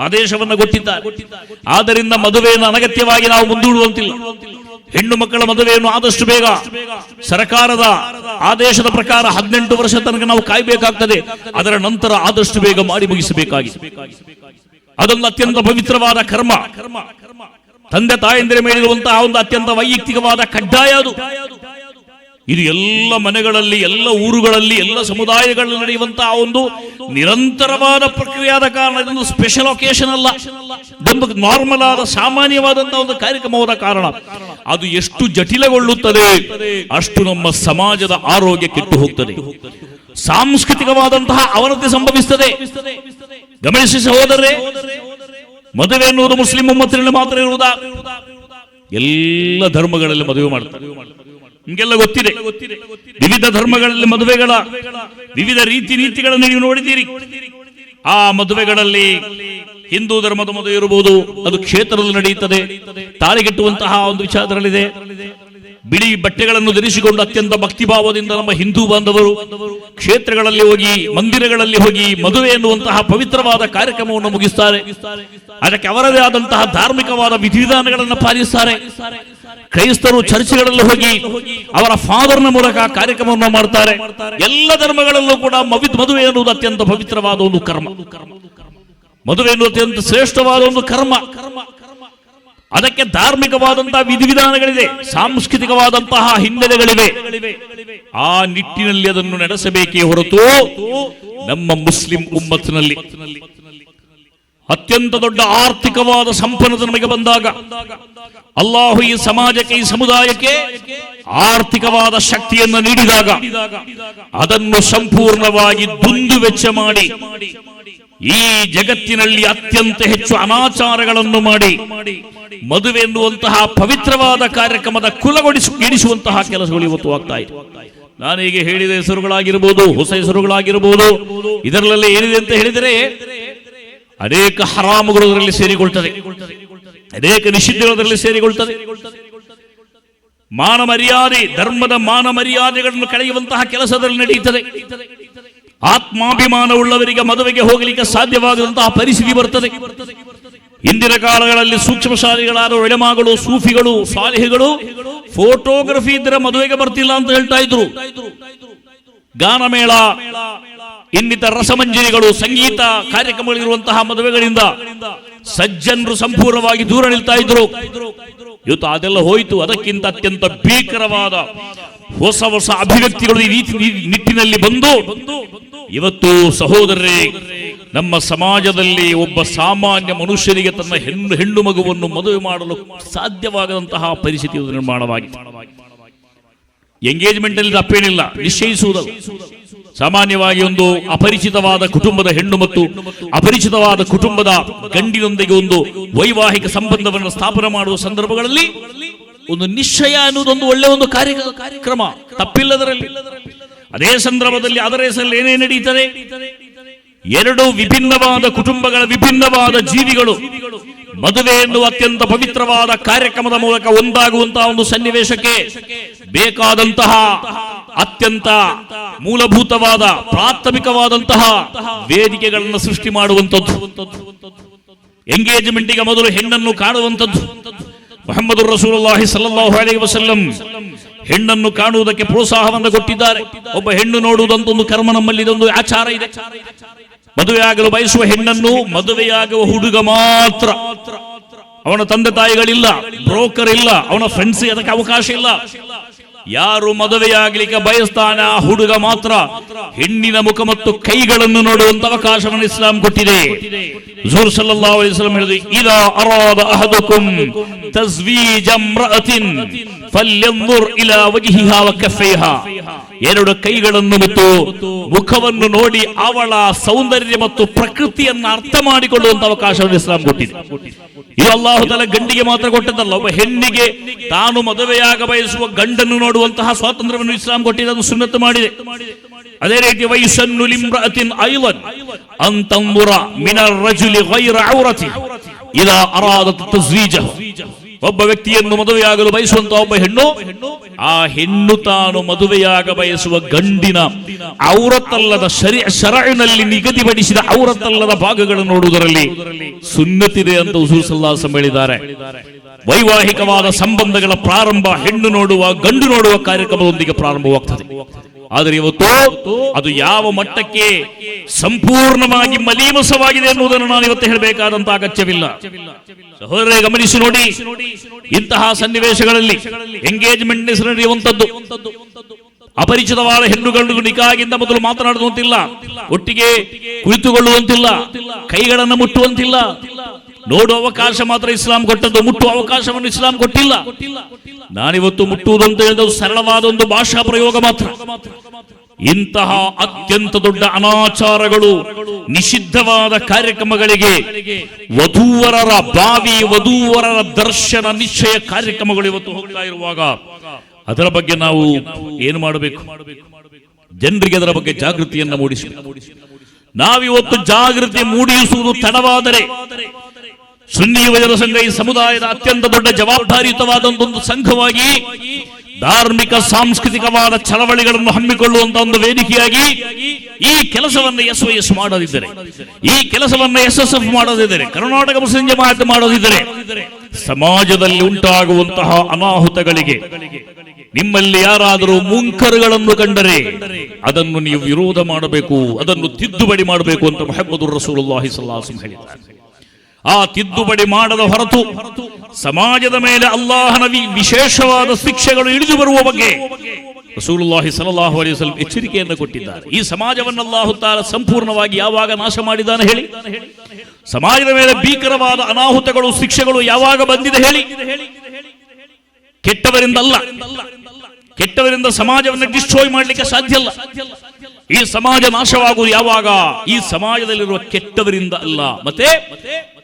ಆದೇಶವನ್ನು ಕೊಟ್ಟಿದ್ದಾರೆ. ಆದ್ದರಿಂದ ಮದುವೆಯನ್ನು ಅನಗತ್ಯವಾಗಿ ನಾವು ಮುಂದೂಡುವಂತಿಲ್ಲ. ಹೆಣ್ಣು ಮಕ್ಕಳ ಮದುವೆಯನ್ನು ಆದಷ್ಟು ಬೇಗ ಸರ್ಕಾರದ ಆದೇಶದ ಪ್ರಕಾರ 18 ವರ್ಷ ತನಕ ನಾವು ಕಾಯಬೇಕಾಗ್ತದೆ. ಅದರ ನಂತರ ಆದಷ್ಟು ಬೇಗ ಮಾಡಿ ಮುಗಿಸಬೇಕಾಗಿದೆ. ಅದೊಂದು ಅತ್ಯಂತ ಪವಿತ್ರವಾದ ಕರ್ಮ. ತಂದೆ ತಾಯಂದಿರ ಮೇಲಿರುವಂತಹ ಒಂದು ಅತ್ಯಂತ ವೈಯಕ್ತಿಕವಾದ ಕಡ್ಡಾಯ ಅದು. ಇದು ಎಲ್ಲ ಮನೆಗಳಲ್ಲಿ, ಎಲ್ಲ ಊರುಗಳಲ್ಲಿ, ಎಲ್ಲ ಸಮುದಾಯಗಳಲ್ಲಿ ನಡೆಯುವಂತಹ ಒಂದು ನಿರಂತರವಾದ ಪ್ರಕ್ರಿಯೆಯಾದ ಕಾರಣ ಇದೊಂದು ಸ್ಪೆಷಲ್ ಒಕೇಶನ್ ಅಲ್ಲ, ಇದೊಂದು ನಾರ್ಮಲ್ ಆದ ಸಾಮಾನ್ಯವಾದಂತಹ ಒಂದು ಕಾರ್ಯಕ್ರಮವಾದ ಕಾರಣ ಅದು ಎಷ್ಟು ಜಟಿಲಗೊಳ್ಳುತ್ತದೆ ಅಷ್ಟು ನಮ್ಮ ಸಮಾಜದ ಆರೋಗ್ಯ ಕೆಟ್ಟು ಹೋಗ್ತದೆ, ಸಾಂಸ್ಕೃತಿಕವಾದಂತಹ ಅವನತಿ ಸಂಭವಿಸುತ್ತದೆ. ಗಮನಿಸಿ ಸಹೋದರರೇ, ಮದುವೆ ಎನ್ನುವುದು ಮುಸ್ಲಿಂ ಉಮ್ಮತ್ತಿನಲ್ಲಿ ಮಾತ್ರ ಇರುವುದಾ? ಎಲ್ಲ ಧರ್ಮಗಳಲ್ಲಿ ಮದುವೆ ಮಾಡ್ತಾರೆ, ನಿಮಗೆಲ್ಲ ಗೊತ್ತಿದೆ. ವಿವಿಧ ಧರ್ಮಗಳಲ್ಲಿ ಮದುವೆಗಳ ವಿವಿಧ ರೀತಿ ನೀತಿಗಳನ್ನು ನೀವು ನೋಡಿದ್ದೀರಿ. ಆ ಮದುವೆಗಳಲ್ಲಿ ಹಿಂದೂ ಧರ್ಮದ ಮದುವೆ ಇರಬಹುದು, ಅದು ಕ್ಷೇತ್ರದಲ್ಲಿ ನಡೆಯುತ್ತದೆ. ತಾಳಿಗೆಟ್ಟುವಂತಹ ಒಂದು ವಿಚಾರದಲ್ಲಿದೆ. ಬಿಳಿ ಬಟ್ಟೆಗಳನ್ನು ಧರಿಸಿಕೊಂಡು ಅತ್ಯಂತ ಭಕ್ತಿಭಾವದಿಂದ ನಮ್ಮ ಹಿಂದೂ ಬಾಂಧವರು ಕ್ಷೇತ್ರಗಳಲ್ಲಿ ಹೋಗಿ, ಮಂದಿರಗಳಲ್ಲಿ ಹೋಗಿ ಮದುವೆ ಎನ್ನುವಂತಹ ಪವಿತ್ರವಾದ ಕಾರ್ಯಕ್ರಮವನ್ನು ಮುಗಿಸ್ತಾರೆ. ಅದಕ್ಕೆ ಅವರದೇ ಆದಂತಹ ಧಾರ್ಮಿಕವಾದ ವಿಧಿವಿಧಾನಗಳನ್ನು ಪಾಲಿಸುತ್ತಾರೆ. ಕ್ರೈಸ್ತರು ಚರ್ಚ್ಗಳಲ್ಲಿ ಹೋಗಿ ಅವರ ಫಾದರ್ನ ಮೂಲಕ ಕಾರ್ಯಕ್ರಮವನ್ನು ಮಾಡ್ತಾರೆ. ಎಲ್ಲ ಧರ್ಮಗಳಲ್ಲೂ ಕೂಡ ಮದುವೆ ಎನ್ನುವುದು ಅತ್ಯಂತ ಪವಿತ್ರವಾದ ಒಂದು ಕರ್ಮ. ಮದುವೆ ಎನ್ನುವುದು ಅತ್ಯಂತ ಶ್ರೇಷ್ಠವಾದ ಒಂದು ಕರ್ಮ. ಅದಕ್ಕೆ ಧಾರ್ಮಿಕವಾದಂತಹ ವಿಧಿವಿಧಾನಗಳಿದೆ, ಸಾಂಸ್ಕೃತಿಕವಾದಂತಹ ಹಿನ್ನೆಲೆಗಳಿವೆ. ಆ ನಿಟ್ಟಿನಲ್ಲಿ ಅದನ್ನು ನಡೆಸಬೇಕೇ ಹೊರತು ನಮ್ಮ ಮುಸ್ಲಿಂ ಉಮ್ಮತ್ತಿನಲ್ಲಿ ಅತ್ಯಂತ ದೊಡ್ಡ ಆರ್ಥಿಕವಾದ ಸಂಪನ್ನತೆ ನಮಗೆ ಬಂದಾಗ ಅಲ್ಲಾಹು ಈ ಸಮಾಜಕ್ಕೆ, ಈ ಸಮುದಾಯಕ್ಕೆ ಆರ್ಥಿಕವಾದ ಶಕ್ತಿಯನ್ನು ನೀಡಿದಾಗ ಅದನ್ನು ಸಂಪೂರ್ಣವಾಗಿ ದುಂದು ವೆಚ್ಚ ಮಾಡಿ ಈ ಜಗತ್ತಿನಲ್ಲಿ ಅತ್ಯಂತ ಹೆಚ್ಚು ಅನಾಚಾರಗಳನ್ನು ಮಾಡಿ ಮದುವೆ ಎನ್ನುವಂತಹ ಪವಿತ್ರವಾದ ಕಾರ್ಯಕ್ರಮದ ಕುಲಗೊಳಿಸುವಂತಹ ಕೆಲಸಗಳು ಇವತ್ತು ಆಗ್ತಾ ಇದೆ. ನಾನೀಗ ಹೇಳಿದ ಹೆಸರುಗಳಾಗಿರ್ಬೋದು, ಹೊಸ ಹೆಸರುಗಳಾಗಿರ್ಬೋದು, ಇದರಲ್ಲೇ ಏನಿದೆ ಅಂತ ಹೇಳಿದರೆ ಅನೇಕ ಹರಾಮುಗಳು ಅದರಲ್ಲಿ ಸೇರಿಕೊಳ್ತದೆ. ಅನೇಕ ನಿಷಿದ್ಧಗಳಲ್ಲಿ ಸೇರಿಕೊಳ್ತದೆ. ಮಾನ ಮರ್ಯಾದೆ, ಧರ್ಮದ ಮಾನ ಮರ್ಯಾದೆಗಳನ್ನು ಕಳೆಯುವಂತಹ ಕೆಲಸದಲ್ಲಿ ನಡೆಯುತ್ತದೆ. ಆತ್ಮಾಭಿಮಾನವುಳ್ಳವರಿಗೆ ಮದುವೆಗೆ ಹೋಗಲಿಕ್ಕೆ ಸಾಧ್ಯವಾಗದಂತಹ ಪರಿಸ್ಥಿತಿ ಬರ್ತದೆ. ಇಂದಿನ ಕಾಲಗಳಲ್ಲಿ ಸೂಕ್ಷ್ಮಶಾಲಿಗಳಾದ ಒಳೆಮಾಗಳು, ಸೂಫಿಗಳು, ಸಾಲಿಹಿಗಳು ಫೋಟೋಗ್ರಫಿ ಇದ್ರೆ ಮದುವೆಗೆ ಬರ್ತಿಲ್ಲ ಅಂತ ಹೇಳ್ತಾ ಇದ್ರು. ಗಾನಮೇಳ, ಇನ್ನಿತರ ರಸಮಂಜರಿಗಳು, ಸಂಗೀತ ಕಾರ್ಯಕ್ರಮಗಳಿರುವಂತಹ ಮದುವೆಗಳಿಂದ ಸಜ್ಜನರು ಸಂಪೂರ್ಣವಾಗಿ ದೂರ ನಿಲ್ತಾ ಇದ್ರು. ಇವತ್ತು ಅದೆಲ್ಲ ಹೋಯಿತು. ಅದಕ್ಕಿಂತ ಅತ್ಯಂತ ಭೀಕರವಾದ ಹೊಸ ಹೊಸ ಅಭಿವ್ಯಕ್ತಿಗಳು ಈ ನಿಟ್ಟಿನಲ್ಲಿ ಬಂದು ಇವತ್ತು ಸಹೋದರರೇ, ನಮ್ಮ ಸಮಾಜದಲ್ಲಿ ಒಬ್ಬ ಸಾಮಾನ್ಯ ಮನುಷ್ಯನಿಗೆ ತನ್ನ ಹೆಣ್ಣು ಮಗುವನ್ನು ಮದುವೆ ಮಾಡಲು ಸಾಧ್ಯವಾಗದಂತಹ ಪರಿಸ್ಥಿತಿ ನಿರ್ಮಾಣವಾಗಿದೆ. ಎಂಗೇಜ್ಮೆಂಟ್ ಅಲ್ಲಿ ತಪ್ಪೇನಿಲ್ಲ, ನಿಶ್ಚಯಿಸುವುದಲ್ಲ. ಸಾಮಾನ್ಯವಾಗಿ ಒಂದು ಅಪರಿಚಿತವಾದ ಕುಟುಂಬದ ಹೆಣ್ಣು ಮತ್ತು ಅಪರಿಚಿತವಾದ ಕುಟುಂಬದ ಗಂಡಿನೊಂದಿಗೆ ಒಂದು ವೈವಾಹಿಕ ಸಂಬಂಧವನ್ನು ಸ್ಥಾಪನೆ ಮಾಡುವ ಸಂದರ್ಭಗಳಲ್ಲಿ ಒಂದು ನಿಶ್ಚಯ ಅನ್ನುವುದೊಂದು ಒಳ್ಳೆಯ ಒಂದು ಕಾರ್ಯಕ್ರಮ, ತಪ್ಪಿಲ್ಲದರಲ್ಲಿ. ಅದೇ ಸಂದರ್ಭದಲ್ಲಿ ಅದರ ಹೆಸರಲ್ಲಿ ಏನೇ ನಡೀತದೆ, ಎರಡು ವಿಭಿನ್ನವಾದ ಕುಟುಂಬಗಳ ವಿಭಿನ್ನವಾದ ಜೀವಿಗಳು ಮದುವೆ ಎನ್ನುವ ಅತ್ಯಂತ ಪವಿತ್ರವಾದ ಕಾರ್ಯಕ್ರಮದ ಮೂಲಕ ಒಂದಾಗುವಂತಹ ಒಂದು ಸನ್ನಿವೇಶಕ್ಕೆ ಬೇಕಾದಂತಹ ಅತ್ಯಂತ ಮೂಲಭೂತವಾದ ಪ್ರಾಥಮಿಕವಾದಂತಹ ವೇದಿಕೆಗಳನ್ನು ಸೃಷ್ಟಿ ಮಾಡುವಂಥದ್ದು. ಎಂಗೇಜ್ಮೆಂಟಿಗೆ ಮೊದಲು ಹೆಣ್ಣನ್ನು ಕಾಣುವಂಥದ್ದು. ಮುಹಮ್ಮದ್ ರಸೂಲುಲ್ಲಾಹಿ ಸಲ್ಲಲ್ಲಾಹು ಅಲೈಹಿ ವಸಲ್ಲಂ ಹೆಣ್ಣನ್ನು ಕಾಣುವುದಕ್ಕೆ ಪ್ರೋತ್ಸಾಹವನ್ನು ಕೊಟ್ಟಿದ್ದಾರೆ. ಒಬ್ಬ ಹೆಣ್ಣು ನೋಡುವುದಂತ ಒಂದು ಕರ್ಮ, ನಮ್ಮಲ್ಲಿ ಇದೊಂದು ಆಚಾರ ಇದೆ. ಮದುವೆಯಾಗಲು ಬಯಸುವ ಹೆಣ್ಣನ್ನು ಮದುವೆಯಾಗುವ ಹುಡುಗ ಮಾತ್ರ, ಅವನ ತಂದೆ ತಾಯಿಗಳಿಲ್ಲ, ಬ್ರೋಕರ್ ಇಲ್ಲ, ಅವನ ಫ್ರೆಂಡ್ಸ್ ಅದಕ್ಕೆ ಅವಕಾಶ ಇಲ್ಲ. ಯಾರು ಮದುವೆಯಾಗಲಿಕ್ಕೆ ಬಯಸ್ತಾನೆ ಆ ಹುಡುಗ ಮಾತ್ರ ಹೆಣ್ಣಿನ ಮುಖ ಮತ್ತು ಕೈಗಳನ್ನು ನೋಡುವಂತ ಅವಕಾಶವನ್ನು ಇಸ್ಲಾಂ ಕೊಟ್ಟಿದೆ. ಹುಜೂರ್ ಸಲ್ಲಲ್ಲಾಹು ಅಲೈಹಿ ವಸಲ್ಲಂ ಹೇಳಿದ್ರು, ಇದಾ ಅರಾದ ಅಹದುಕುಂ ತಸ್ವೀಜ ಇಮ್ರಅತಿನ್ ಫಲ್ಯಂಜುರ್ ಇಲಾ ವಜ್ಹಿಹಾ ವ ಕಫೈಹಾ. ಎರಡು ಕೈಗಳನ್ನು ಮತ್ತು ಮುಖವನ್ನು ನೋಡಿ ಅವಳ ಸೌಂದರ್ಯ ಮತ್ತು ಪ್ರಕೃತಿಯನ್ನು ಅರ್ಥ ಮಾಡಿಕೊಳ್ಳುವಂತ ಅವಕಾಶವನ್ನು ಇಸ್ಲಾಂ ಕೊಟ್ಟಿದೆ. ಇದು ಅಲ್ಲಾಹು ತಆಲಾ ಗಂಡಿಗೆ ಮಾತ್ರ ಕೊಟ್ಟದ್ದಲ್ಲ, ಒಬ್ಬ ಹೆಣ್ಣಿಗೆ ತಾನು ಮದುವೆಯಾಗ ಬಯಸುವ ಗಂಡನ್ನು ನೋಡುವಂತಹ ಸ್ವಾತಂತ್ರ್ಯವನ್ನು ಇಸ್ಲಾಂ ಕೊಟ್ಟಿದೆ, ಅದನ್ನು ಸುನ್ನತ್ ಮಾಡಿದೆ. ಅದೇ ರೀತಿ ವಯಸ್ಸನ್ನು ಲಿಮ್ರಅತಿನ್ ಐಲನ್ ಅನ್ ತಂದುರ ಮಿನರ್ ರಜುಲಿ ಗೈರ ಔರತಿ ಇದಾ ಅರಾದತ್ ತಸ್ವೀಜ. ಒಬ್ಬ ವ್ಯಕ್ತಿಯನ್ನು ಮದುವೆಯಾಗಲು ಬಯಸುವಂತಹ ಒಬ್ಬ ಹೆಣ್ಣು, ಆ ಹೆಣ್ಣು ತಾನು ಮದುವೆಯಾಗ ಬಯಸುವ ಗಂಡಿನ ಔರತ್ತಲ್ಲದ ಶರዒನಲ್ಲಿ ನಿಗದಿಪಡಿಸಿದ ಔರತ್ತಲ್ಲದ ಭಾಗಗಳನ್ನು ನೋಡುವುದರಲ್ಲಿ ಸುನ್ನತಿದೆ ಅಂತ ಹುಜೂರ್ ಸಲ್ಲಲ್ಲಾಹು ಅಲೈಹಿ ವಸಲ್ಲಂ ಹೇಳಿದ್ದಾರೆ. ವೈವಾಹಿಕವಾದ ಸಂಬಂಧಗಳ ಪ್ರಾರಂಭ ಹೆಣ್ಣು ನೋಡುವ ಗಂಡು ನೋಡುವ ಕಾರ್ಯಕ್ರಮದೊಂದಿಗೆ ಪ್ರಾರಂಭವಾಗ್ತದೆ. ಆದರೆ ಇವತ್ತು ಅದು ಯಾವ ಮಟ್ಟಕ್ಕೆ ಸಂಪೂರ್ಣವಾಗಿ ಮಲೀಮಸವಾಗಿದೆ ಎನ್ನುವುದನ್ನು ನಾನು ಇವತ್ತು ಹೇಳಬೇಕಾದಂತ ಅಗತ್ಯವಿಲ್ಲ. ಸಹೋದರರೇ, ಗಮನಿಸಿ ನೋಡಿ, ಇಂತಹ ಸನ್ನಿವೇಶಗಳಲ್ಲಿ ಎಂಗೇಜ್ಮೆಂಟ್ ಹೆಸರು ನಡೆಯುವಂತದ್ದು, ಅಪರಿಚಿತವಾದ ಹೆಣ್ಣುಗಳು ನಿಕಾಗಿಂದ ಮೊದಲು ಮಾತನಾಡುವಂತಿಲ್ಲ, ಒಟ್ಟಿಗೆ ಕುಳಿತುಕೊಳ್ಳುವಂತಿಲ್ಲ, ಕೈಗಳನ್ನು ಮುಟ್ಟುವಂತಿಲ್ಲ. ನೋಡುವ ಅವಕಾಶ ಮಾತ್ರ ಇಸ್ಲಾಂ ಕೊಟ್ಟದ್ದು, ಮುಟ್ಟುವ ಅವಕಾಶವನ್ನು ಇಸ್ಲಾಂ ಕೊಟ್ಟಿಲ್ಲ. ನಾನಿವತ್ತು ಮುಟ್ಟುವುದಂತ ಹೇಳಿದ ಸರಳವಾದ ಒಂದು ಭಾಷಾ ಪ್ರಯೋಗ ಮಾತ್ರ. ಇಂತಹ ಅತ್ಯಂತ ದೊಡ್ಡ ಅನಾಚಾರಗಳು, ನಿಷಿದ್ಧವಾದ ಕಾರ್ಯಕ್ರಮಗಳಿಗೆ ವಧೂವರರ ವಧೂವರರ ದರ್ಶನ ನಿಶ್ಚಯ ಕಾರ್ಯಕ್ರಮಗಳು ಇವತ್ತು ಹೋಗ್ತಾ ಇರುವಾಗ ಅದರ ಬಗ್ಗೆ ನಾವು ಏನು ಮಾಡಬೇಕು? ಜನರಿಗೆ ಅದರ ಬಗ್ಗೆ ಜಾಗೃತಿಯನ್ನು ಮೂಡಿಸಬೇಕು. ನಾವಿವತ್ತು ಜಾಗೃತಿ ಮೂಡಿಸುವುದು ತಡವಾದರೆ ಸುನ್ನಿ ಯುವಜನ ಸಂಘ ಈ ಸಮುದಾಯದ ಅತ್ಯಂತ ದೊಡ್ಡ ಜವಾಬ್ದಾರಿಯುತವಾದಂತಹ ಸಂಘವಾಗಿ ಧಾರ್ಮಿಕ ಸಾಂಸ್ಕೃತಿಕವಾದ ಚಳವಳಿಗಳನ್ನು ಹಮ್ಮಿಕೊಳ್ಳುವಂತಹ ಒಂದು ವೇದಿಕೆಯಾಗಿ ಈ ಕೆಲಸವನ್ನು SYS ಮಾಡೋದಿದ್ದರೆ, ಈ ಕೆಲಸವನ್ನು SSF ಮಾಡೋದಿದ್ದರೆ, ಕರ್ನಾಟಕ ಮುಸ್ಲಿಂ ಜಮಾಅತ್ ಮಾಡೋದಿದ್ದರೆ, ಸಮಾಜದಲ್ಲಿ ಉಂಟಾಗುವಂತಹ ಅನಾಹುತಗಳಿಗೆ ನಿಮ್ಮಲ್ಲಿ ಯಾರಾದರೂ ಮುಂಕರುಗಳನ್ನು ಕಂಡರೆ ಅದನ್ನು ನೀವು ವಿರೋಧ ಮಾಡಬೇಕು, ಅದನ್ನು ತಿದ್ದುಪಡಿ ಮಾಡಬೇಕು ಅಂತ ಮುಹಮ್ಮದ್ ರಸೂಲುಲ್ಲಾಹಿ ಸಲ್ಲಲ್ಲಾಹು ಅಲೈಹಿ ವಸಲ್ಲಂ ಹೇಳಿದ್ದಾರೆ. ಆ ತಿದ್ದುಪಡಿ ಮಾಡದ ಹೊರತು ಸಮಾಜದ ಮೇಲೆ ಅಲ್ಲಾಹನ ವಿಶೇಷವಾದ ಶಿಕ್ಷೆಗಳು ಇಳಿದು ಬರುವ ಬಗ್ಗೆ ರಸೂಲುಲ್ಲಾಹಿ ಸಲ್ಲಲ್ಲಾಹು ಅಲೈಹಿ ವಸಲ್ಲಂ ಎಚ್ಚರಿಕೆಯನ್ನು ಕೊಟ್ಟಿದ್ದಾರೆ. ಈ ಸಮಾಜವನ್ನು ಅಲ್ಲಾಹು ತಾಲ ಸಂಪೂರ್ಣವಾಗಿ ಯಾವಾಗ ನಾಶ ಮಾಡಿದ್ದಾನೆ ಹೇಳಿ? ಸಮಾಜದ ಮೇಲೆ ಭೀಕರವಾದ ಅನಾಹುತಗಳು, ಶಿಕ್ಷೆಗಳು ಯಾವಾಗ ಬಂದಿದೆ ಹೇಳಿ? ಕೆಟ್ಟವರಿಂದ ಅಲ್ಲ. ಕೆಟ್ಟವರಿಂದ ಸಮಾಜವನ್ನು ಡಿಸ್ಟ್ರಾಯ್ ಮಾಡಲಿಕ್ಕೆ ಸಾಧ್ಯ ಇಲ್ಲ. ಈ ಸಮಾಜ ನಾಶವಾಗುವುದು ಯಾವಾಗ? ಈ ಸಮಾಜದಲ್ಲಿರುವ ಕೆಟ್ಟವರಿಂದ ಅಲ್ಲ. ಮತ್ತೆ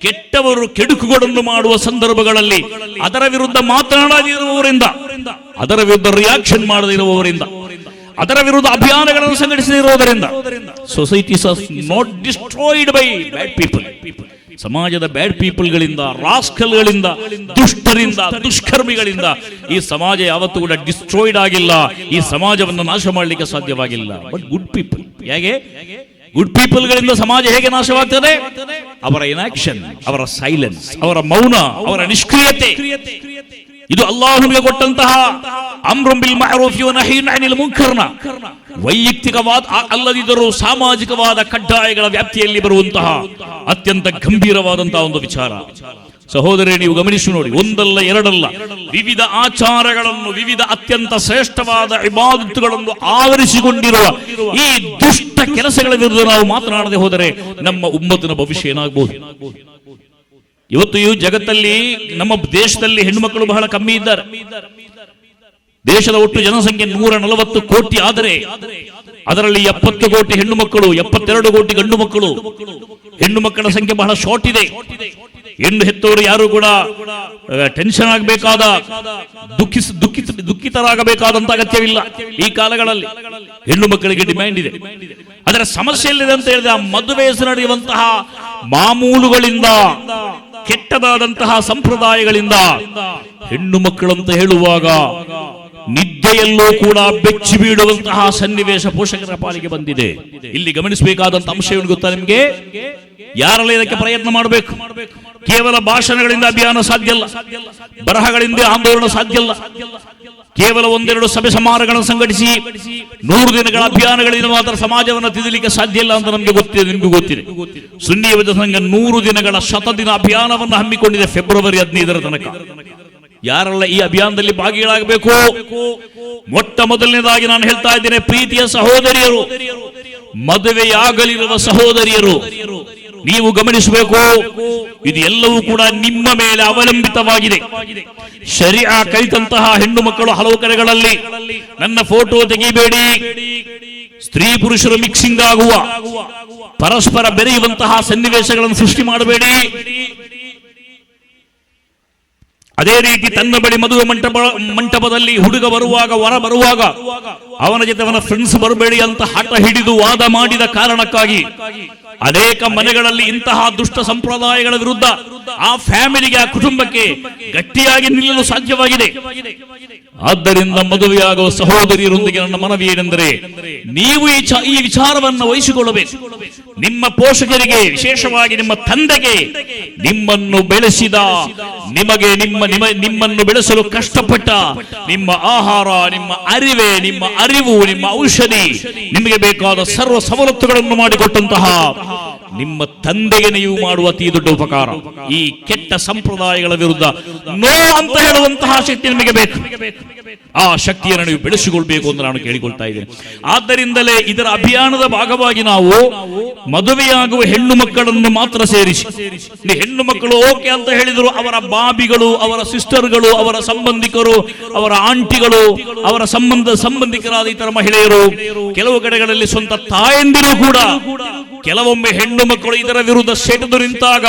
ಕೆಟ್ಟವರು ಕೆಡುಕುಗಳನ್ನು ಮಾಡುವ ಸಂದರ್ಭಗಳಲ್ಲಿ ಅದರ ವಿರುದ್ಧ ಮಾತನಾಡದಿರುವವರಿಂದ, ಅದರ ವಿರುದ್ಧ ರಿಯಾಕ್ಷನ್ ಮಾಡದಿರುವವರಿಂದ, ಅದರ ವಿರುದ್ಧ ಅಭಿಯಾನಗಳನ್ನು ಸಂಘಟಿಸದಿರುವುದರಿಂದ societies are not destroyed by bad people. ಸಮಾಜದ ಬ್ಯಾಡ್ ಪೀಪಲ್ಗಳಿಂದ, ರಾಸ್ಕಲ್ಗಳಿಂದ, ದುಷ್ಟರಿಂದ, ದುಷ್ಕರ್ಮಿಗಳಿಂದ ಈ ಸಮಾಜ ಯಾವತ್ತೂ ಕೂಡ ಡಿಸ್ಟ್ರಾಯ್ಡ್ ಆಗಿಲ್ಲ. ಈ ಸಮಾಜವನ್ನು ನಾಶ ಮಾಡಲಿಕ್ಕೆ ಸಾಧ್ಯವಾಗಿಲ್ಲ. ಬಟ್ ಗುಡ್ ಪೀಪಲ್, ಹೇಗೆ ಗುಡ್ ಪೀಪಲ್ಗಳಿಂದ ಸಮಾಜ ಹೇಗೆ ನಾಶವಾಗ್ತದೆ? ಅವರ ಇನಾಕ್ಷನ್, ಅವರ ಸೈಲೆನ್ಸ್, ಅವರ ಮೌನ, ಅವರ ನಿಷ್ಕ್ರಿಯತೆ. ಇದು ಅಲ್ಲಾಹನಿಗೆ ಕೊಟ್ಟಂತಹ ಅಮ್ರುಂ ಬಿಲ್ ಮಅರೂಫ್ ವ ನಹ್ಯುನ್ ಅನಿಲ್ ಮುನ್ಕರ್ನ ವೈಯಕ್ತಿಕವಾದ ಅಲ್ಲದಿದ್ದರೂ ಸಾಮಾಜಿಕವಾದ ಕಡ್ಡಾಯಗಳ ವ್ಯಾಪ್ತಿಯಲ್ಲಿ ಬರುವಂತಹ ಅತ್ಯಂತ ಗಂಭೀರವಾದಂತಹ ಒಂದು ವಿಚಾರ. ಸಹೋದರರೇ, ನೀವು ಗಮನಿಸಿ ನೋಡಿ, ಒಂದಲ್ಲ ಎರಡಲ್ಲ, ವಿವಿಧ ಆಚಾರಗಳನ್ನು, ವಿವಿಧ ಅತ್ಯಂತ ಶ್ರೇಷ್ಠವಾದ ಇಬಾದತ್ತುಗಳನ್ನು ಆವರಿಸಿಕೊಂಡಿರುವ ಈ ದುಷ್ಟ ಕೆಲಸಗಳ ವಿರುದ್ಧ ನಾವು ಮಾತನಾಡದೆ ಹೋದರೆ ನಮ್ಮ ಉಮ್ಮತ್ತಿನ ಭವಿಷ್ಯ ಏನಾಗಬಹುದು? ಇವತ್ತು ಈ ಜಗತ್ತಲ್ಲಿ, ನಮ್ಮ ದೇಶದಲ್ಲಿ ಹೆಣ್ಣು ಮಕ್ಕಳು ಬಹಳ ಕಮ್ಮಿ ಇದ್ದಾರೆ. ದೇಶದ ಒಟ್ಟು ಜನಸಂಖ್ಯೆ 140 ಕೋಟಿ ಆದರೆ ಅದರಲ್ಲಿ 70 ಕೋಟಿ ಹೆಣ್ಣು ಮಕ್ಕಳು, 72 ಕೋಟಿ ಗಂಡು ಮಕ್ಕಳು. ಹೆಣ್ಣು ಮಕ್ಕಳ ಸಂಖ್ಯೆ ಬಹಳ ಶಾರ್ಟ್ ಇದೆ. ಹೆಣ್ಣು ಹೆತ್ತವರು ಯಾರು ಕೂಡ ಟೆನ್ಷನ್ ಆಗಬೇಕಾದ, ದುಃಖಿತರಾಗಬೇಕಾದಂತ ಅಗತ್ಯವಿಲ್ಲ. ಈ ಕಾಲಗಳಲ್ಲಿ ಹೆಣ್ಣು ಮಕ್ಕಳಿಗೆ ಡಿಮ್ಯಾಂಡ್ ಇದೆ. ಅದರ ಸಮಸ್ಯೆ ಎಲ್ಲಿದೆ ಅಂತ ಹೇಳಿದ್ರೆ, ಆ ಮದುವೆ ನಡೆಯುವಂತಹ ಮಾಮೂಲುಗಳಿಂದ, ಕೆಟ್ಟದಾದಂತಹ ಸಂಪ್ರದಾಯಗಳಿಂದ ಹೆಣ್ಣು ಮಕ್ಕಳಂತ ಹೇಳುವಾಗ ನಿದ್ದೆಯಲ್ಲೂ ಕೂಡ ಬೆಚ್ಚಿ ಬೀಳುವಂತಹ ಸನ್ನಿವೇಶ ಪೋಷಕರ ಪಾಲಿಗೆ ಬಂದಿದೆ. ಇಲ್ಲಿ ಗಮನಿಸಬೇಕಾದಂತ ಅಂಶ ಏನು ಗೊತ್ತಾ ನಿಮಗೆ? ಯಾರೆಲ್ಲ ಇದಕ್ಕೆ ಪ್ರಯತ್ನ ಮಾಡಬೇಕು? ಕೇವಲ ಭಾಷಣಗಳಿಂದ ಅಭಿಯಾನ ಸಾಧ್ಯ ಅಲ್ಲ, ಬರಹಗಳಿಂದ ಆಂದೋಲನ ಸಾಧ್ಯ ಅಲ್ಲ, ಕೇವಲ ಒಂದೆರಡು ಸಭೆ ಸಮಾರಂಭಗಳನ್ನು ಸಂಘಟಿಸಿ 100 ದಿನಗಳ ಅಭಿಯಾನಗಳಿಂದ ಮಾತ್ರ ಸಮಾಜವನ್ನು ತಿದ್ದಲಿಕ್ಕೆ ಸಾಧ್ಯ ಇಲ್ಲ ಅಂತ ನಮಗೆ ಗೊತ್ತಿದೆ, ನಿಮಗೂ ಗೊತ್ತಿದೆ. ಸುನ್ನಿ ಯುವಜನ ಸಂಘ 100 ದಿನಗಳ ಶತದಿನ ಅಭಿಯಾನವನ್ನು ಹಮ್ಮಿಕೊಂಡಿದೆ ಫೆಬ್ರವರಿ 15ರ ತನಕ. ಯಾರೆಲ್ಲ ಈ ಅಭಿಯಾನದಲ್ಲಿ ಭಾಗಿಗಳಾಗಬೇಕು? ಮೊಟ್ಟ ಮೊದಲನೇದಾಗಿ ನಾನು ಹೇಳ್ತಾ ಇದ್ದೇನೆ, ಪ್ರೀತಿಯ ಸಹೋದರಿಯರು, ಮದುವೆಯಾಗಲಿರುವ ಸಹೋದರಿಯರು, ನೀವು ಗಮನಿಸಬೇಕು, ಇದು ಎಲ್ಲವೂ ಕೂಡ ನಿಮ್ಮ ಮೇಲೆ ಅವಲಂಬಿತವಾಗಿದೆ. ಶರಿಯಾ ಕಲಿತಂತಹ ಹೆಣ್ಣು ಮಕ್ಕಳು ಹಲವು ಕಡೆಗಳಲ್ಲಿ ನನ್ನ ಫೋಟೋ ತೆಗಿಬೇಡಿ, ಸ್ತ್ರೀ ಪುರುಷರು ಮಿಕ್ಸಿಂಗ್ ಆಗುವ, ಪರಸ್ಪರ ಬೆರೆಯುವಂತಹ ಸನ್ನಿವೇಶಗಳನ್ನು ಸೃಷ್ಟಿ ಮಾಡಬೇಡಿ. ಅದೇ ರೀತಿ ತನ್ನ ಬಳಿ ಮದುವೆ ಮಂಟಪದಲ್ಲಿ ಹುಡುಗ ಬರುವಾಗ, ವರ ಬರುವಾಗ ಅವನ ಜೊತೆ ಅವನ ಫ್ರೆಂಡ್ಸ್ ಬರಬೇಡಿ ಅಂತ ಹಠ ಹಿಡಿದು ವಾದ ಮಾಡಿದ ಕಾರಣಕ್ಕಾಗಿ ಅನೇಕ ಮನೆಗಳಲ್ಲಿ ಇಂತಹ ದುಷ್ಟ ಸಂಪ್ರದಾಯಗಳ ವಿರುದ್ಧ ಆ ಫ್ಯಾಮಿಲಿಗೆ, ಆ ಕುಟುಂಬಕ್ಕೆ ಗಟ್ಟಿಯಾಗಿ ನಿಲ್ಲಲು ಸಾಧ್ಯವಾಗಿದೆ. ಆದ್ದರಿಂದ ಮದುವೆಯಾಗುವ ಸಹೋದರಿಯರೊಂದಿಗೆ ನನ್ನ ಮನವಿ ಏನೆಂದರೆ, ನೀವು ಈ ವಿಚಾರವನ್ನು ವಹಿಸಿಕೊಳ್ಳಬೇಕು. ನಿಮ್ಮ ಪೋಷಕರಿಗೆ, ವಿಶೇಷವಾಗಿ ನಿಮ್ಮ ತಂದೆಗೆ, ನಿಮ್ಮನ್ನು ಬೆಳೆಸಿದ, ನಿಮ್ಮನ್ನು ಬೆಳೆಸಲು ಕಷ್ಟಪಟ್ಟ ನಿಮ್ಮ ಆಹಾರ, ನಿಮ್ಮ ಅರಿವು, ನಿಮ್ಮ ಔಷಧಿ, ನಿಮಗೆ ಬೇಕಾದ ಸರ್ವ ಸವಲತ್ತುಗಳನ್ನು ಮಾಡಿಕೊಟ್ಟಂತಹ ನಿಮ್ಮ ತಂದೆಗೆ ನೀವು ಮಾಡುವ ಅತಿ ದೊಡ್ಡ ಉಪಕಾರ. ಈ ಕೆಟ್ಟ ಸಂಪ್ರದಾಯಗಳ ವಿರುದ್ಧ ನೋ ಅಂತ ಹೇಳುವಂತಹ ಶಕ್ತಿ ನಿಮಗೆ ಬೇಕು. ಆ ಶಕ್ತಿಯನ್ನು ನೀವು ಬೆಳೆಸಿಕೊಳ್ಬೇಕು ಅಂತ ನಾನು ಕೇಳಿಕೊಳ್ತಾ ಇದ್ದೇನೆ. ಆದ್ದರಿಂದಲೇ ಇದರ ಅಭಿಯಾನದ ಭಾಗವಾಗಿ ನಾವು ಮದುವೆಯಾಗುವ ಹೆಣ್ಣು ಮಕ್ಕಳನ್ನು ಮಾತ್ರ ಸೇರಿಸಿ, ಹೆಣ್ಣು ಮಕ್ಕಳು ಓಕೆ ಅಂತ ಹೇಳಿದ್ರು, ಅವರ ಬಾಬಿಗಳು, ಅವರ ಸಿಸ್ಟರ್ಗಳು, ಅವರ ಸಂಬಂಧಿಕರು, ಅವರ ಆಂಟಿಗಳು, ಅವರ ಸಂಬಂಧಿಕರಾದ ಇತರ ಮಹಿಳೆಯರು, ಕೆಲವು ಕಡೆಗಳಲ್ಲಿ ಸ್ವಂತ ತಾಯಂದಿರು ಕೂಡ ಕೆಲವೊಮ್ಮೆ ಹೆಣ್ಣು ಮಕ್ಕಳು ಇದರ ವಿರುದ್ಧ ಸೆಟೆದು ನಿಂತಾಗ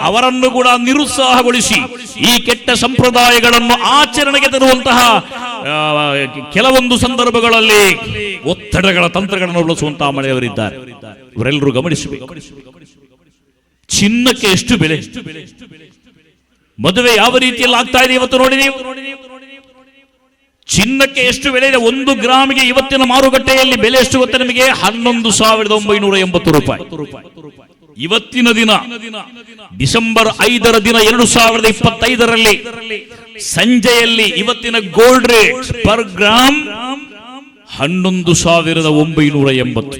ಅವರನ್ನು ಕೂಡ ನಿರುತ್ಸಾಹಗೊಳಿಸಿ ಈ ಕೆಟ್ಟ ಸಂಪ್ರದಾಯಗಳನ್ನು ಆಚರಣೆಗೆ ತರುವಂತಹ ಕೆಲವೊಂದು ಸಂದರ್ಭಗಳಲ್ಲಿ ಒತ್ತಡಗಳ ತಂತ್ರಗಳನ್ನು ಬಳಸುವಂತಹ ಮಳೆಯವರಿದ್ದಾರೆ. ಇವರೆಲ್ಲರೂ ಗಮನಿಸಬೇಕು. ಚಿನ್ನಕ್ಕೆ ಎಷ್ಟು ಬೆಲೆ, ಮದುವೆ ಯಾವ ರೀತಿಯಲ್ಲಿ ಆಗ್ತಾ ಇದೆ ಇವತ್ತು ನೋಡಿ ನೀವು. ಚಿನ್ನಕ್ಕೆ ಎಷ್ಟು ಬೆಲೆ ಇದೆ? 1 ಗ್ರಾಮಿಗೆ ಇವತ್ತಿನ ಮಾರುಕಟ್ಟೆಯಲ್ಲಿ ಬೆಲೆ ಎಷ್ಟು ಗೊತ್ತಾ ನಿಮಗೆ? 11,980 ರೂಪಾಯಿ. ಇವತ್ತಿನ ದಿನ ಡಿಸೆಂಬರ್ 5ರ ದಿನ 2025ರಲ್ಲಿ ಸಂಜೆಯಲ್ಲಿ ಇವತ್ತಿನ ಗೋಲ್ಡ್ ರೇಟ್ ಪರ್ ಗ್ರಾಮ್ 11,980.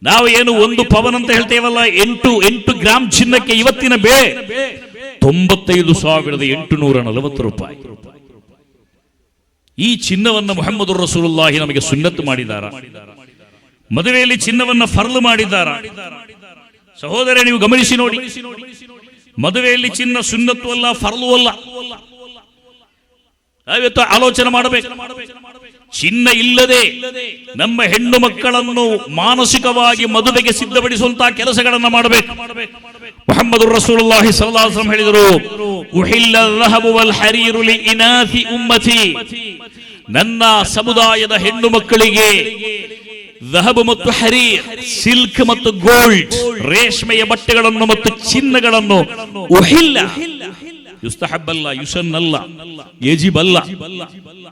ನಾವು ಏನು 1 ಪವನ್ ಅಂತ ಹೇಳ್ತೇವಲ್ಲ, 8 ಗ್ರಾಮ್ ಚಿನ್ನಕ್ಕೆ ಇವತ್ತಿನ ಬೆಲೆ 95,840 ರೂಪಾಯಿ. ಈ ಚಿನ್ನವನ್ನು ಮುಹಮ್ಮದ್ ರಸೂಲುಲ್ಲಾಹಿ ನಮಗೆ ಸುನ್ನತ್ ಮಾಡಿದಾರ? ಮದುವೆಯಲ್ಲಿ ಚಿನ್ನವನ್ನು ಫರ್ಲ್ ಮಾಡಿದ್ದಾರ? ಸಹೋದರರೇ, ನೀವು ಗಮನಿಸಿ ನೋಡಿ, ಮದುವೆಯಲ್ಲಿ ಚಿನ್ನ ಸುನ್ನತ್ತು ಅಲ್ಲ, ಫರ್ಲು ಅಲ್ಲ. ಇವತ್ತು ಆಲೋಚನೆ ಮಾಡಬೇಕು. ಚಿನ್ನ ಇಲ್ಲದೆ ನಮ್ಮ ಹೆಣ್ಣು ಮಕ್ಕಳನ್ನು ಮಾನಸಿಕವಾಗಿ ಮದುವೆಗೆ ಸಿದ್ಧಪಡಿಸುವಂತಹ ಕೆಲಸಗಳನ್ನು ಮಾಡಬೇಕು. ಮುಹಮ್ಮದ್ ರಸೂಲುಲ್ಲಾಹಿ ಸಲ್ಲಲ್ಲಾಹು ಅಲೈಹಿ ವಸಲ್ಲಂ ಹೇಳಿದರು, ಉಹಿಲ್ಲ ذهಬು ವಲ್ ಹರೀರು ಲಿಇನಾಥಿ ಉಮ್ಮತಿ, ನನ್ನ ಸಮುದಾಯದ ಹೆಣ್ಣು ಮಕ್ಕಳಿಗೆ ذهಬು ಮತ್ತು ಹರೀರ್, ಸಿಲ್ಕ್ ಮತ್ತು ಗೋಲ್ಡ್ ರೇಷ್ಮೆಯ ಬಟ್ಟೆಗಳನ್ನು ಮತ್ತು ಚಿನ್ನಗಳನ್ನು ಉಹಿಲ್ಲ ಯುಸ್ತಹಬ್ಬಲ್ಲ, ಯುಸನ್ನಲ್ಲ, ಯಜಿಬಲ್ಲ,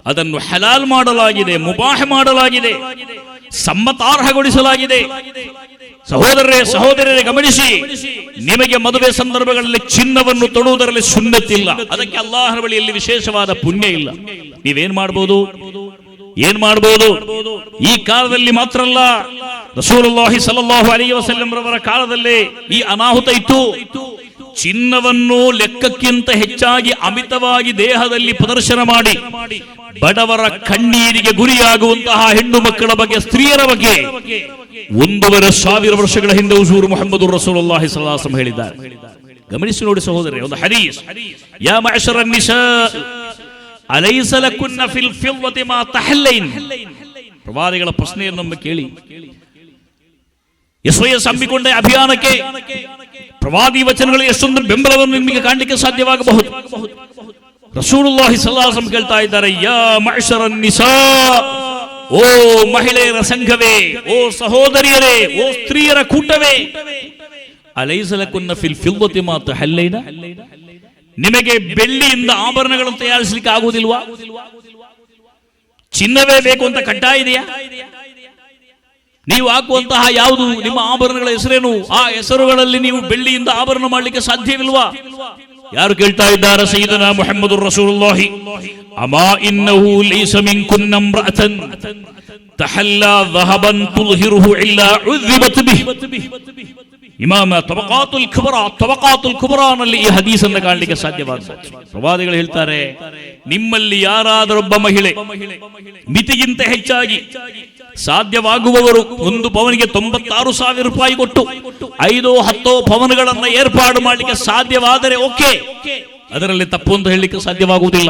ಅದನ್ನು ಹಲಾಲ್ ಮಾಡಲಾಗಿದೆ, ಮುಬಾಹ ಮಾಡಲಾಗಿದೆ, ಸಮ್ಮತಾರ್ಹಗೊಳಿಸಲಾಗಿದೆ. ಸಹೋದರರೇ ಗಮನಿಸಿ, ನಿಮಗೆ ಮದುವೆ ಸಂದರ್ಭಗಳಲ್ಲಿ ಚಿನ್ನವನ್ನು ತೊಡುವುದರಲ್ಲಿ ಸುನ್ನತಿಲ್ಲ. ಅದಕ್ಕೆ ಅಲ್ಲಾಹನ ಬಳಿಯಲ್ಲಿ ವಿಶೇಷವಾದ ಪುಣ್ಯ ಇಲ್ಲ. ನೀವೇನ್ ಮಾಡಬಹುದು? ಈ ಕಾಲದಲ್ಲಿ ಮಾತ್ರ ಅಲ್ಲ, ರಸೂಲುಲ್ಲಾಹಿ ಸಲ್ಲಲ್ಲಾಹು ಅಲೈಹಿ ವಸಲ್ಲಂ ರವರ ಕಾಲದಲ್ಲಿ ಈ ಅನಾಹುತ ಇತ್ತು. ಚಿನ್ನವನ್ನು ಲೆಕ್ಕಕ್ಕಿಂತ ಹೆಚ್ಚಾಗಿ ಅಮಿತವಾಗಿ ದೇಹದಲ್ಲಿ ಪ್ರದರ್ಶನ ಮಾಡಿ ಬಡವರ ಕಣ್ಣೀರಿಗೆ ಗುರಿಯಾಗುವಂತಹ ಹೆಣ್ಣು ಮಕ್ಕಳ ಬಗ್ಗೆ, ಸ್ತ್ರೀಯರ ಬಗ್ಗೆ 1,500 ವರ್ಷಗಳ ಹಿಂದೆ ಹುಜೂರ್ ಮುಹಮ್ಮದ್ ರಸೂಲುಲ್ಲಾಹಿ ಸಲ್ಲಲ್ಲಾಹು ಅಲೈಹಿ ವಸಲ್ಲಂ ಹೇಳಿದ್ದಾರೆ. ಗಮನಿಸಿ ನೋಡಿ ಸಹೋದರರೇ, ಒಂದು ಹದೀಸ್, ಯಾ ಮಅಶರ ನಿಸಾ ಅಲೈಸ ಲಕುನ್ನ ಫಿಲ್ ಫಿದ್ದತಿ ಮಾ ತಹಲ್ಲೈನ್. ಪ್ರವಾದಿಗಳ ಪ್ರಶ್ನೆಯನ್ನು ಒಮ್ಮೆ ಕೇಳಿ. ಎಸ್ಒಎಸ್ ಹಮ್ಮಿಕೊಂಡ ಅಭಿಯಾನಕ್ಕೆ ಪ್ರವಾದಿ ವಚನಗಳು ಎಷ್ಟೊಂದು ಬೆಂಬಲವನ್ನು ನಿಮಗೆ ಕಾಣಲಿಕ್ಕೆ ಸಾಧ್ಯವಾಗಬಹುದು. ರಸೂಲುಲ್ಲಾಹಿ ಸಲ್ಲಲ್ಲಾಹು ಅಲೈಹಿ ವಸಲ್ಲಂ ಕೇಳ್ತಾ ಇದ್ದಾರೆ, ಯಾ ಮಅಶರ ನಿಸಾ, ಓ ಮಹಿಳೆಯರ ಸಂಘವೇ, ಓ ಸಹೋದರಿಯರೇ, ಓ ಸ್ತ್ರೀಯರ ಕೂಟವೇ, ಅಲೈಸ ಲಕುನ್ನ ಫಿಲ್ ಫಿದ್ದತಿ ಮಾ ತಹಲ್ಲೈನ, ನಿಮಗೆ ಬೆಳ್ಳಿಯಿಂದ ಆಭರಣಗಳನ್ನು ತಯಾರಿಸಲಿಕ್ಕೆ ಆಗುವುದಿಲ್ವಾ? ಚಿನ್ನವೇ ಬೇಕು ಅಂತ ಕಡ್ಡಾಯ ಇದೆಯಾ? ನೀವು ಹಾಕುವಂತಹ ಯಾವುದು ನಿಮ್ಮ ಆಭರಣಗಳ ಹೆಸರೇನು? ಆ ಹೆಸರುಗಳಲ್ಲಿ ನೀವು ಬೆಳ್ಳಿಯಿಂದ ಆಭರಣ ಮಾಡಲಿಕ್ಕೆ ಸಾಧ್ಯವಿಲ್ವಾ? ಯಾರು ಕೇಳ್ತಾ ಇದ್ದಾರೆ? ಸಯ್ಯಿದನಾ ಮುಹಮ್ಮದುರ್ ರಸೂಲುಲ್ಲಾಹಿ, ಅಮಾ ಇನ್ನಹು ಲೈಸ ಮಿನ್ಕುನ್ನ ಇಮ್ರಅತನ್ ತಹಲ್ಲಾ ذهبನ್ ತುಲ್ಹಿರುಹು ಇಲ್ಲಾ ಉذಿಬತ್ ಬಿಹಿ. ಇಮಾಮ ತಬಕಾತುಲ್ ಕುಬರಾನಲ್ಲಿ ಈ ಹದೀಸನ್ನು ಕಾಣಲಿಕ್ಕೆ ಸಾಧ್ಯವಾಗುತ್ತೆ. ಪ್ರವಾದಿಗಳು ಹೇಳ್ತಾರೆ, ನಿಮ್ಮಲ್ಲಿ ಯಾರಾದರೊಬ್ಬ ಮಹಿಳೆ ಮಿತಿಗಿಂತ ಹೆಚ್ಚಾಗಿ ಸಾಧ್ಯವಾಗುವವರು ಒಂದು ಪವನಿಗೆ 96,000 ರೂಪಾಯಿ ಕೊಟ್ಟು 5-10 ಪವನ್ಗಳನ್ನು ಏರ್ಪಾಡು ಮಾಡಲಿಕ್ಕೆ ಸಾಧ್ಯವಾದರೆ ಓಕೆ, ಅದರಲ್ಲಿ ತಪ್ಪು ಅಂತ ಹೇಳಲಿಕ್ಕೆ ಸಾಧ್ಯವಾಗುವುದಿಲ್ಲ.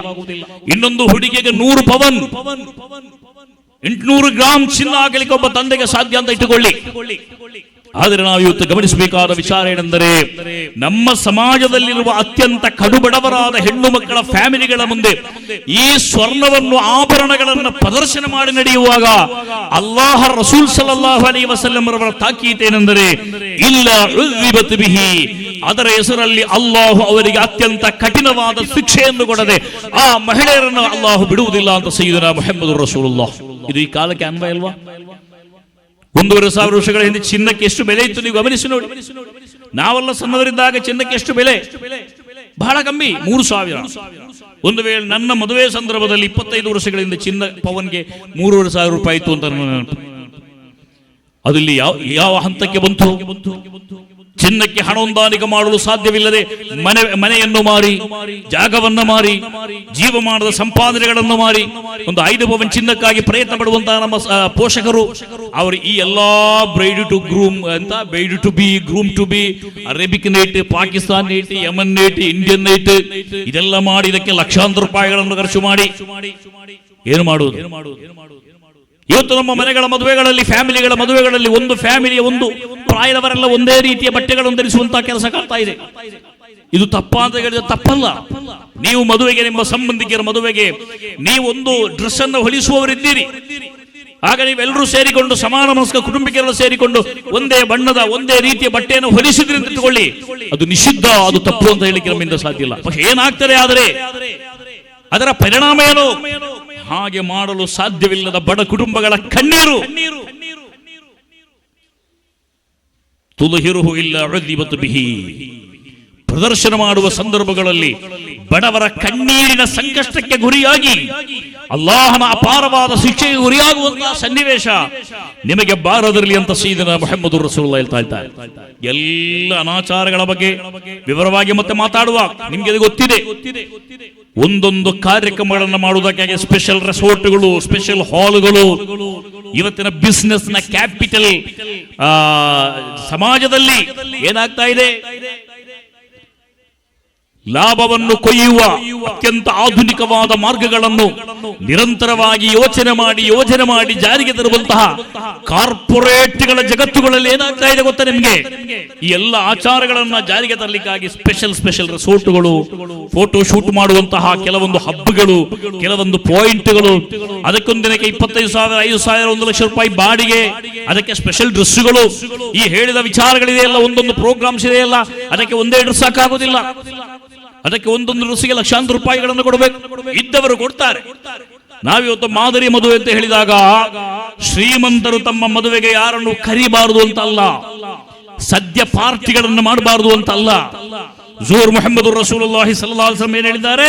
ಇನ್ನೊಂದು ಹುಡುಗಿಗೆ 100 ಪವನ್ 800 ಗ್ರಾಂ ಚಿನ್ನ ಆಗಲಿಕ್ಕೆ ಒಬ್ಬ ತಂದೆಗೆ ಸಾಧ್ಯ ಅಂತ ಇಟ್ಟುಕೊಳ್ಳಿ. ಆದರೆ ನಾವು ಇವತ್ತು ಗಮನಿಸಬೇಕಾದ ವಿಚಾರ ಏನೆಂದರೆ, ನಮ್ಮ ಸಮಾಜದಲ್ಲಿರುವ ಅತ್ಯಂತ ಕಡುಬಡವರಾದ ಹೆಣ್ಣು ಮಕ್ಕಳ ಫ್ಯಾಮಿಲಿಗಳ ಮುಂದೆ ಈ ಸ್ವರ್ಣವನ್ನು, ಆಭರಣಗಳನ್ನು ಪ್ರದರ್ಶನ ಮಾಡಿ ನಡೆಯುವಾಗ ಅಲ್ಲಾಹ ರಸೂಲ್ ಸಲ್ಲಲ್ಲಾಹು ಅಲೈಹಿ ವಸಲ್ಲಂ ರವರ ತಾಕೀತೇನೆಂದರೆ, ಇಲ್ಲ ಉذಿಬತ್ ಬಿಹಿ, ಅದರ ಹೆಸರಲ್ಲಿ ಅಲ್ಲಾಹು ಅವರಿಗೆ ಅತ್ಯಂತ ಕಠಿಣವಾದ ಶಿಕ್ಷೆಯನ್ನು ಕೊಡದೆ ಆ ಮಹಿಳೆಯರನ್ನು ಅಲ್ಲಾಹು ಬಿಡುವುದಿಲ್ಲ ಅಂತ ಸಯ್ಯಿದನಾ ಮುಹಮ್ಮದ್ ರಸೂಲುಲ್ಲಾಹ್. ಇದು ಈ ಕಾಲಕ್ಕೆ ಅನ್ವಯ ಅಲ್ವಾ? 1,500 ವರ್ಷಗಳ ಹಿಂದೆ ಚಿನ್ನಕ್ಕೆ ಎಷ್ಟು ಬೆಲೆ ಇತ್ತು ನೀವು ಗಮನಿಸಿ ನೋಡಿ. ನಾವೆಲ್ಲ ಸಣ್ಣವರಿದ್ದಾಗ ಚಿನ್ನಕ್ಕೆ ಎಷ್ಟು ಬೆಲೆ? ಬಹಳ ಕಮ್ಮಿ, 3,000. ಒಂದು ವೇಳೆ ನನ್ನ ಮದುವೆ ಸಂದರ್ಭದಲ್ಲಿ 25 ವರ್ಷಗಳಿಂದ ಚಿನ್ನ ಪವನ್ಗೆ 3,500 ರೂಪಾಯಿ ಇತ್ತು ಅಂತ ನನ್ನ ನೆನಪು. ಅದು ಇಲ್ಲಿ ಯಾವ ಹಂತಕ್ಕೆ ಬಂತು? ಚಿನ್ನಕ್ಕೆ ಹಣ ಹೊಂದಾಣಿಕೆ ಮಾಡಲು ಸಾಧ್ಯವಿಲ್ಲದೆ ಮನೆಯನ್ನು ಮಾರಿ, ಜಾಗವನ್ನು ಮಾರಿ, ಜೀವಮಾನದ ಸಂಪಾದನೆಗಳನ್ನು ಮಾರಿ ಒಂದು 5 ಪವನ್ ಚಿನ್ನಕ್ಕಾಗಿ ಪ್ರಯತ್ನ ಪಡುವಂತಹ ನಮ್ಮ ಪೋಷಕರು, ಅವರು ಈ ಎಲ್ಲಾ ಬ್ರೈಡ್ ಟು ಗ್ರೂಮ್ ಅಂತ, bride to be, groom to be, Arabic night, Pakistan night, Yemen night, Indian night, ಇದೆಲ್ಲ ಮಾಡಿ ಇದಕ್ಕೆ ಲಕ್ಷಾಂತರ ರೂಪಾಯಿಗಳನ್ನು ಖರ್ಚು ಮಾಡಿ ಏನು ಮಾಡುವುದು? ಇವತ್ತು ನಮ್ಮ ಮನೆಗಳ ಮದುವೆಗಳಲ್ಲಿ, ಫ್ಯಾಮಿಲಿಗಳ ಮದುವೆಗಳಲ್ಲಿ ಒಂದು ಫ್ಯಾಮಿಲಿಯ ಒಂದು ಪ್ರಾಯದವರೆಲ್ಲ ಒಂದೇ ರೀತಿಯ ಬಟ್ಟೆಗಳನ್ನು ಧರಿಸುವಂತಹ ಕೆಲಸ ಆಗ್ತಾ ಇದೆ. ಇದು ತಪ್ಪಾ ಅಂತ ಹೇಳಿದ್ರೆ ತಪ್ಪಲ್ಲ. ನೀವು ಮದುವೆಗೆ, ನಿಮ್ಮ ಸಂಬಂಧಿಕರ ಮದುವೆಗೆ ನೀವು ಒಂದು ಡ್ರೆಸ್ ಅನ್ನು ಹೊಲಿಸುವವರಿದ್ದೀರಿ, ಆಗ ನೀವೆಲ್ಲರೂ ಸೇರಿಕೊಂಡು, ಸಮಾನ ಮನಸ್ಕ ಕುಟುಂಬಿಕರೆಲ್ಲ ಸೇರಿಕೊಂಡು ಒಂದೇ ಬಣ್ಣದ, ಒಂದೇ ರೀತಿಯ ಬಟ್ಟೆಯನ್ನು ಹೊಲಿಸಿದ್ರಿ ಅಂತ ಇಟ್ಟುಕೊಳ್ಳಿ, ಅದು ನಿಷಿದ್ಧ, ಅದು ತಪ್ಪು ಅಂತ ಹೇಳಿಕ್ಕೆ ನಮ್ಮಿಂದ ಸಾಧ್ಯ ಇಲ್ಲ. പക്ഷെ ಏನಾಗ್ತದೆ ಆದರೆ ಅದರ ಪರಿಣಾಮ ಏನು? ಹಾಗೆ ಮಾಡಲು ಸಾಧ್ಯವಿಲ್ಲದ ಬಡ ಕುಟುಂಬಗಳ ಕಣ್ಣೀರು. ತುಲ್ಹಿರುಹು ಇಲ್ಲ ಉذಿಬತ್ ಬಿಹಿ, ಪ್ರದರ್ಶನ ಮಾಡುವ ಸಂದರ್ಭಗಳಲ್ಲಿ ಬಡವರ ಕಣ್ಣೀರಿನ ಸಂಕಷ್ಟಕ್ಕೆ ಗುರಿಯಾಗಿ ಅಲ್ಲಾಹನ ಅಪಾರವಾದ ಶಿಕ್ಷೆಗೆ ಗುರಿಯಾಗುವಂತಹ ಸನ್ನಿವೇಶ ನಿಮಗೆ ಬಾರದಿರಲಿ ಅಂತ ಸಯ್ಯಿದನಾ ಮುಹಮ್ಮದ್ ರಸೂಲುಲ್ಲಾಹ್ ಹೇಳ್ತಾ ಇದ್ದಾರೆ. ಎಲ್ಲ ಅನಾಚಾರಗಳ ಬಗ್ಗೆ ವಿವರವಾಗಿ ಮತ್ತೆ ಮಾತಾಡುವ ನಿಮ್ಗೆ ಅದು ಗೊತ್ತಿದೆ. ಒಂದೊಂದು ಕಾರ್ಯಕ್ರಮಗಳನ್ನು ಮಾಡುವುದಕ್ಕಾಗಿ ಸ್ಪೆಷಲ್ ರೆಸಾರ್ಟ್ಗಳು, ಸ್ಪೆಷಲ್ ಹಾಲ್ಗಳು, ಇವತ್ತಿನ ಬಿಸಿನೆಸ್ ನ ಕ್ಯಾಪಿಟಲ್ ಸಮಾಜದಲ್ಲಿ ಏನಾಗ್ತಾ ಇದೆ? ಲಾಭವನ್ನು ಕೊಯ್ಯುವ ಅತ್ಯಂತ ಆಧುನಿಕವಾದ ಮಾರ್ಗಗಳನ್ನು ನಿರಂತರವಾಗಿ ಯೋಚನೆ ಮಾಡಿ ಜಾರಿಗೆ ತರುವಂತಹ ಕಾರ್ಪೊರೇಟ್ಗಳ ಜಗತ್ತುಗಳಲ್ಲಿ ಏನಾಗ್ತಾ ಇದೆ ಗೊತ್ತಾ ನಿಮ್ಗೆ? ಈ ಎಲ್ಲ ಆಚಾರಗಳನ್ನ ಜಾರಿಗೆ ತರಲಿಕ್ಕಾಗಿ ಸ್ಪೆಷಲ್ ರೆಸಾರ್ಟ್ಗಳು, ಫೋಟೋ ಶೂಟ್ ಮಾಡುವಂತಹ ಕೆಲವೊಂದು ಹಬ್ಗಳು, ಕೆಲವೊಂದು ಪಾಯಿಂಟ್ಗಳು, ಅದಕ್ಕೊಂದು ದಿನಕ್ಕೆ 25,000, 5,000, 1 ಲಕ್ಷ ರೂಪಾಯಿ ಬಾಡಿಗೆ, ಅದಕ್ಕೆ ಸ್ಪೆಷಲ್ ಡ್ರೆಸ್ಗಳು, ಈ ಹೇಳಿದ ವಿಚಾರಗಳಿದೆಯಲ್ಲ, ಒಂದೊಂದು ಪ್ರೋಗ್ರಾಮ್ಸ್ ಇದೆಯಲ್ಲ, ಅದಕ್ಕೆ ಒಂದೇ ಡ್ರೆಸ್ ಸಾಕಾಗೋದಿಲ್ಲ, ಅದಕ್ಕೆ ಒಂದೊಂದು ಡ್ರೆಸ್ಗೆ ಲಕ್ಷಾಂತರ ರೂಪಾಯಿಗಳನ್ನು ಕೊಡಬೇಕು. ಇದ್ದವರು ಕೊಡ್ತಾರೆ. ನಾವಿವತ್ತು ಮಾದರಿ ಮದುವೆ ಅಂತ ಹೇಳಿದಾಗ ಶ್ರೀಮಂತರು ತಮ್ಮ ಮದುವೆಗೆ ಯಾರನ್ನು ಕರಿಬಾರದು ಅಂತ ಅಲ್ಲ, ಸದ್ಯ ಪಾರ್ಟಿಗಳನ್ನು ಮಾಡಬಾರದು ಅಂತ ಅಲ್ಲ. ಜೂರ್ ಮುಹಮ್ಮದ್ ರಸೂಲುಲ್ಲಾಹಿ ಸಲ್ಲಲ್ಲಾಹು ಅಲೈಹಿ ವಸಲ್ಲಂ ಏನು ಹೇಳಿದ್ದಾರೆ?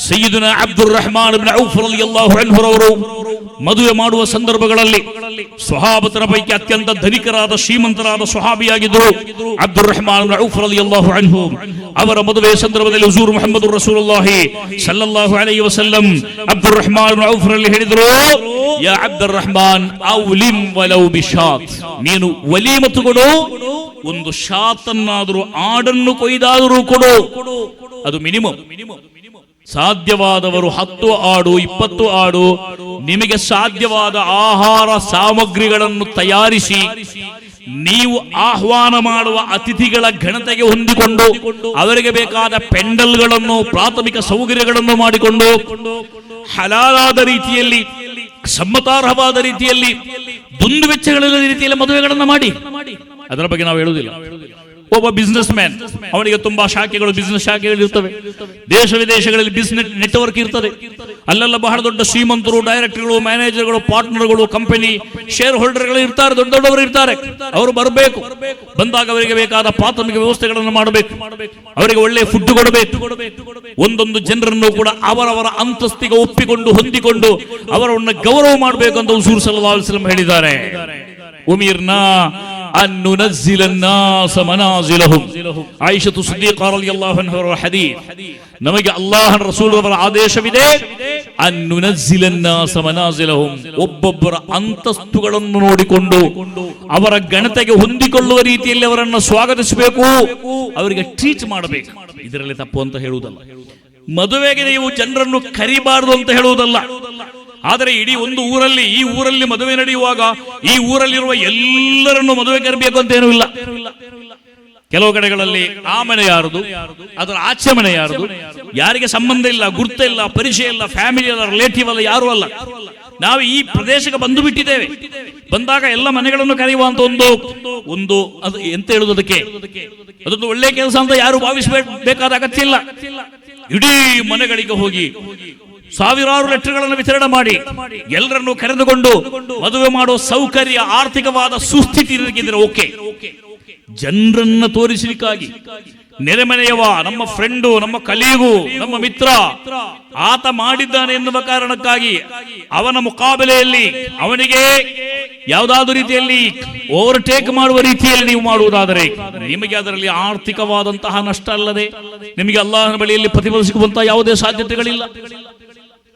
ಸಯ್ಯಿದುನಾ ಅಬ್ದುರ್ ರಹ್ಮಾನ್ ಇಬ್ನ್ ಔಫ್ ರಲಿಯಲ್ಲಾಹು ಅನ್ಹು ಅವರು ಮದುವೆ ಮಾಡುವ ಸಂದರ್ಭಗಳಲ್ಲಿ ಸ್ವಹಾಬತರ ಪೈಕಿ ಅತ್ಯಂತ ಧನಿಕರಾದ ಶ್ರೀಮಂತರಾದ ಸ್ವಹಾಬಿಯಾಗಿದ್ದರು ಅಬ್ದುರ್ ರಹ್ಮಾನ್ ಇಬ್ನ್ ಔಫ್ ರಲಿಯಲ್ಲಾಹು ಅನ್ಹು. ಅವರ ಮದುವೆ ಸಂದರ್ಭದಲ್ಲಿ ಹುಜೂರ್ ಮುಹಮ್ಮದ್ ರಸೂಲುಲ್ಲಾಹಿ ಸಲ್ಲಲ್ಲಾಹು ಅಲೈಹಿ ವಸಲ್ಲಂ ಅಬ್ದುರ್ ರಹ್ಮಾನ್ ಇಬ್ನ್ ಔಫ್ ರಲ್ಲಿ ಹೇಳಿದರು, ಯಾ ಅಬ್ದುರ್ ರಹ್ಮಾನ್ ಔಲಿಮ್ ವಲೌ ಬಿಶಾತ್, ನೀನು ವಲೀಮತು ಕೊಡು, ಒಂದು ಶಾತನ್ನಾದರೂ, ಆಡನ್ನು ಕೊಯ್ದಾದರೂ ಕೊಡು, ಅದು ಮಿನಿಮಮ್. ಸಾಧ್ಯವಾದವರು 10 ಆಡು, 20 ಆಡು, ನಿಮಗೆ ಸಾಧ್ಯವಾದ ಆಹಾರ ಸಾಮಗ್ರಿಗಳನ್ನು ತಯಾರಿಸಿ ನೀವು ಆಹ್ವಾನ ಮಾಡುವ ಅತಿಥಿಗಳ ಘನತೆಗೆ ಹೊಂದಿಕೊಂಡು ಅವರಿಗೆ ಬೇಕಾದ ಪೆಂಡಲ್ಗಳನ್ನು, ಪ್ರಾಥಮಿಕ ಸೌಕರ್ಯಗಳನ್ನು ಮಾಡಿಕೊಂಡು ಹಲಾಲಾದ ರೀತಿಯಲ್ಲಿ, ಸಮ್ಮತಾರ್ಹವಾದ ರೀತಿಯಲ್ಲಿ, ದುಂದುವೆಚ್ಚಗಳಿಲ್ಲದ ರೀತಿಯಲ್ಲಿ ಮದುವೆಗಳನ್ನು ಮಾಡಿ. ಅದರ ಬಗ್ಗೆ ನಾವು ಹೇಳುವುದಿಲ್ಲ. ಒಬ್ಬ ಬಿಸ್ನೆಸ್ ಮ್ಯಾನ್, ಅವನಿಗೆ ತುಂಬಾ ಶಾಖೆಗಳು, ಬಿಸ್ನೆಸ್ ಶಾಖೆಗಳು ಇರ್ತವೆ, ದೇಶ ವಿದೇಶಗಳಲ್ಲಿ ಬಿಸ್ನೆಸ್ ನೆಟ್ವರ್ಕ್ ಇರ್ತದೆ. ಅಲ್ಲೆಲ್ಲ ಬಹಳ ದೊಡ್ಡ ಶ್ರೀಮಂತರು, ಡೈರೆಕ್ಟರ್ಗಳು, ಮ್ಯಾನೇಜರ್ಗಳು, ಪಾರ್ಟ್ನರ್ಗಳು, ಕಂಪನಿ ಶೇರ್ ಹೋಲ್ಡರ್ಗಳು ಇರ್ತಾರೆ, ದೊಡ್ಡವರು ಇರ್ತಾರೆ. ಅವರು ಬರಬೇಕು. ಬಂದಾಗ ಅವರಿಗೆ ಬೇಕಾದ ಪ್ರಾಥಮಿಕ ವ್ಯವಸ್ಥೆಗಳನ್ನು ಮಾಡಬೇಕು, ಅವರಿಗೆ ಒಳ್ಳೆಯ ಫುಡ್ ಕೊಡಬೇಕು. ಒಂದೊಂದು ಜನರನ್ನು ಕೂಡ ಅವರವರ ಅಂತಸ್ತಿಗೆ ಒಪ್ಪಿಕೊಂಡು ಹೊಂದಿಕೊಂಡು ಅವರನ್ನು ಗೌರವ ಮಾಡಬೇಕು ಅಂತ ಹುಜೂರ್ ಸಲ್ಲಲ್ಲಾಹು ಅಲೈಹಿ ವಸಲ್ಲಂ ಹೇಳಿದ್ದಾರೆ. ಉಮಿರ್ನಾ ಅನ್ ನುನಜ್ಜಿಲ الناس ಮನಾಜಿಲಹುಂ. ಆಯಿಷತು ಸಿದ್ದೀಖಾ ರಲಿಯಲ್ಲಾಹು ಅನ್ಹಾ ಅವರ ಹದೀಸ್, ನಮಗೆ ಅಲ್ಲಾಹನ ರಸೂಲ್ ಅವರ ಆದೇಶವಿದೆ, ಅನ್ ನುನಜ್ಜಿಲ الناس ಮನಾಜಿಲಹುಂ, ಒಬ್ಬೊಬ್ಬರ ಅಂತಸ್ತುಗಳನ್ನು ನೋಡಿಕೊಂಡು ಅವರ ಗಣತೆಗೆ ಹೊಂದಿಕೊಳ್ಳುವ ರೀತಿಯಲ್ಲಿ ಅವರನ್ನು ಸ್ವಾಗತಿಸಬೇಕು, ಅವರಿಗೆ ಟ್ರೀಟ್ ಮಾಡಬೇಕು. ಇದರಲ್ಲಿ ತಪ್ಪು ಅಂತ ಹೇಳುವುದಲ್ಲ. ಮದುವೆಗೆ ನೀವು ಜನರನ್ನು ಕರಿಬಾರದು ಅಂತ ಹೇಳುವುದಲ್ಲ. ಆದರೆ ಇಡೀ ಒಂದು ಊರಲ್ಲಿ, ಈ ಊರಲ್ಲಿ ಮದುವೆ ನಡೆಯುವಾಗ ಈ ಊರಲ್ಲಿರುವ ಎಲ್ಲರನ್ನು ಮದುವೆ ಕರೆಯಬೇಕು ಅಂತ ಏನೂ ಇಲ್ಲ. ಕೆಲವು ಕಡೆಗಳಲ್ಲಿ ಆ ಮನೆ ಯಾರದು, ಅದರ ಆಚೆ ಮನೆ ಯಾರದು, ಯಾರಿಗೆ ಸಂಬಂಧ ಇಲ್ಲ, ಗುರ್ತ ಇಲ್ಲ, ಪರಿಚಯ ಇಲ್ಲ, ಫ್ಯಾಮಿಲಿ ಅಲ್ಲ, ರಿಲೇಟಿವ್ ಅಲ್ಲ, ಯಾರು ಅಲ್ಲ. ನಾವು ಈ ಪ್ರದೇಶಕ್ಕೆ ಬಂದು ಬಿಟ್ಟಿದ್ದೇವೆ. ಬಂದಾಗ ಎಲ್ಲ ಮನೆಗಳನ್ನು ಕರೆಯುವಂತ ಒಂದು ಅದು ಎಂತ ಹೇಳುವುದು, ಅದೊಂದು ಒಳ್ಳೆಯ ಕೆಲಸ ಅಂತ ಯಾರು ಭಾವಿಸಬೇಕಾದ ಅಗತ್ಯ ಇಲ್ಲ. ಇಡೀ ಮನೆಗಳಿಗೆ ಹೋಗಿ ಸಾವಿರಾರು ಲೆಟರ್ಗಳನ್ನು ವಿತರಣೆ ಮಾಡಿ ಎಲ್ಲರನ್ನು ಕರೆದುಕೊಂಡು ಮದುವೆ ಮಾಡೋ ಸೌಕರ್ಯ, ಆರ್ಥಿಕವಾದ ಸುಸ್ಥಿತಿ ಇರಬೇಕಿದ್ರೆ ಓಕೆ. ಜನರನ್ನ ತೋರಿಸಲಿಕ್ಕಾಗಿ ನೆರೆಮನೆಯವ, ನಮ್ಮ ಫ್ರೆಂಡು, ನಮ್ಮ ಕಲೀಗು, ನಮ್ಮ ಮಿತ್ರ, ಆತ ಮಾಡಿದ್ದಾನೆ ಎನ್ನುವ ಕಾರಣಕ್ಕಾಗಿ ಅವನ ಮುಕಾಬಲೆಯಲ್ಲಿ ಅವನಿಗೆ ಯಾವುದಾದ್ರೂ ರೀತಿಯಲ್ಲಿ ಓವರ್ಟೇಕ್ ಮಾಡುವ ರೀತಿಯಲ್ಲಿ ನೀವು ಮಾಡುವುದಾದರೆ ನಿಮಗೆ ಅದರಲ್ಲಿ ಆರ್ಥಿಕವಾದಂತಹ ನಷ್ಟ ಅಲ್ಲದೆ ನಿಮಗೆ ಅಲ್ಲಾಹನ ಬಳಿಯಲ್ಲಿ ಪ್ರತಿಫಲ ಸಿಗುವಂತಹ ಯಾವುದೇ ಸಾಧ್ಯತೆಗಳಿಲ್ಲ.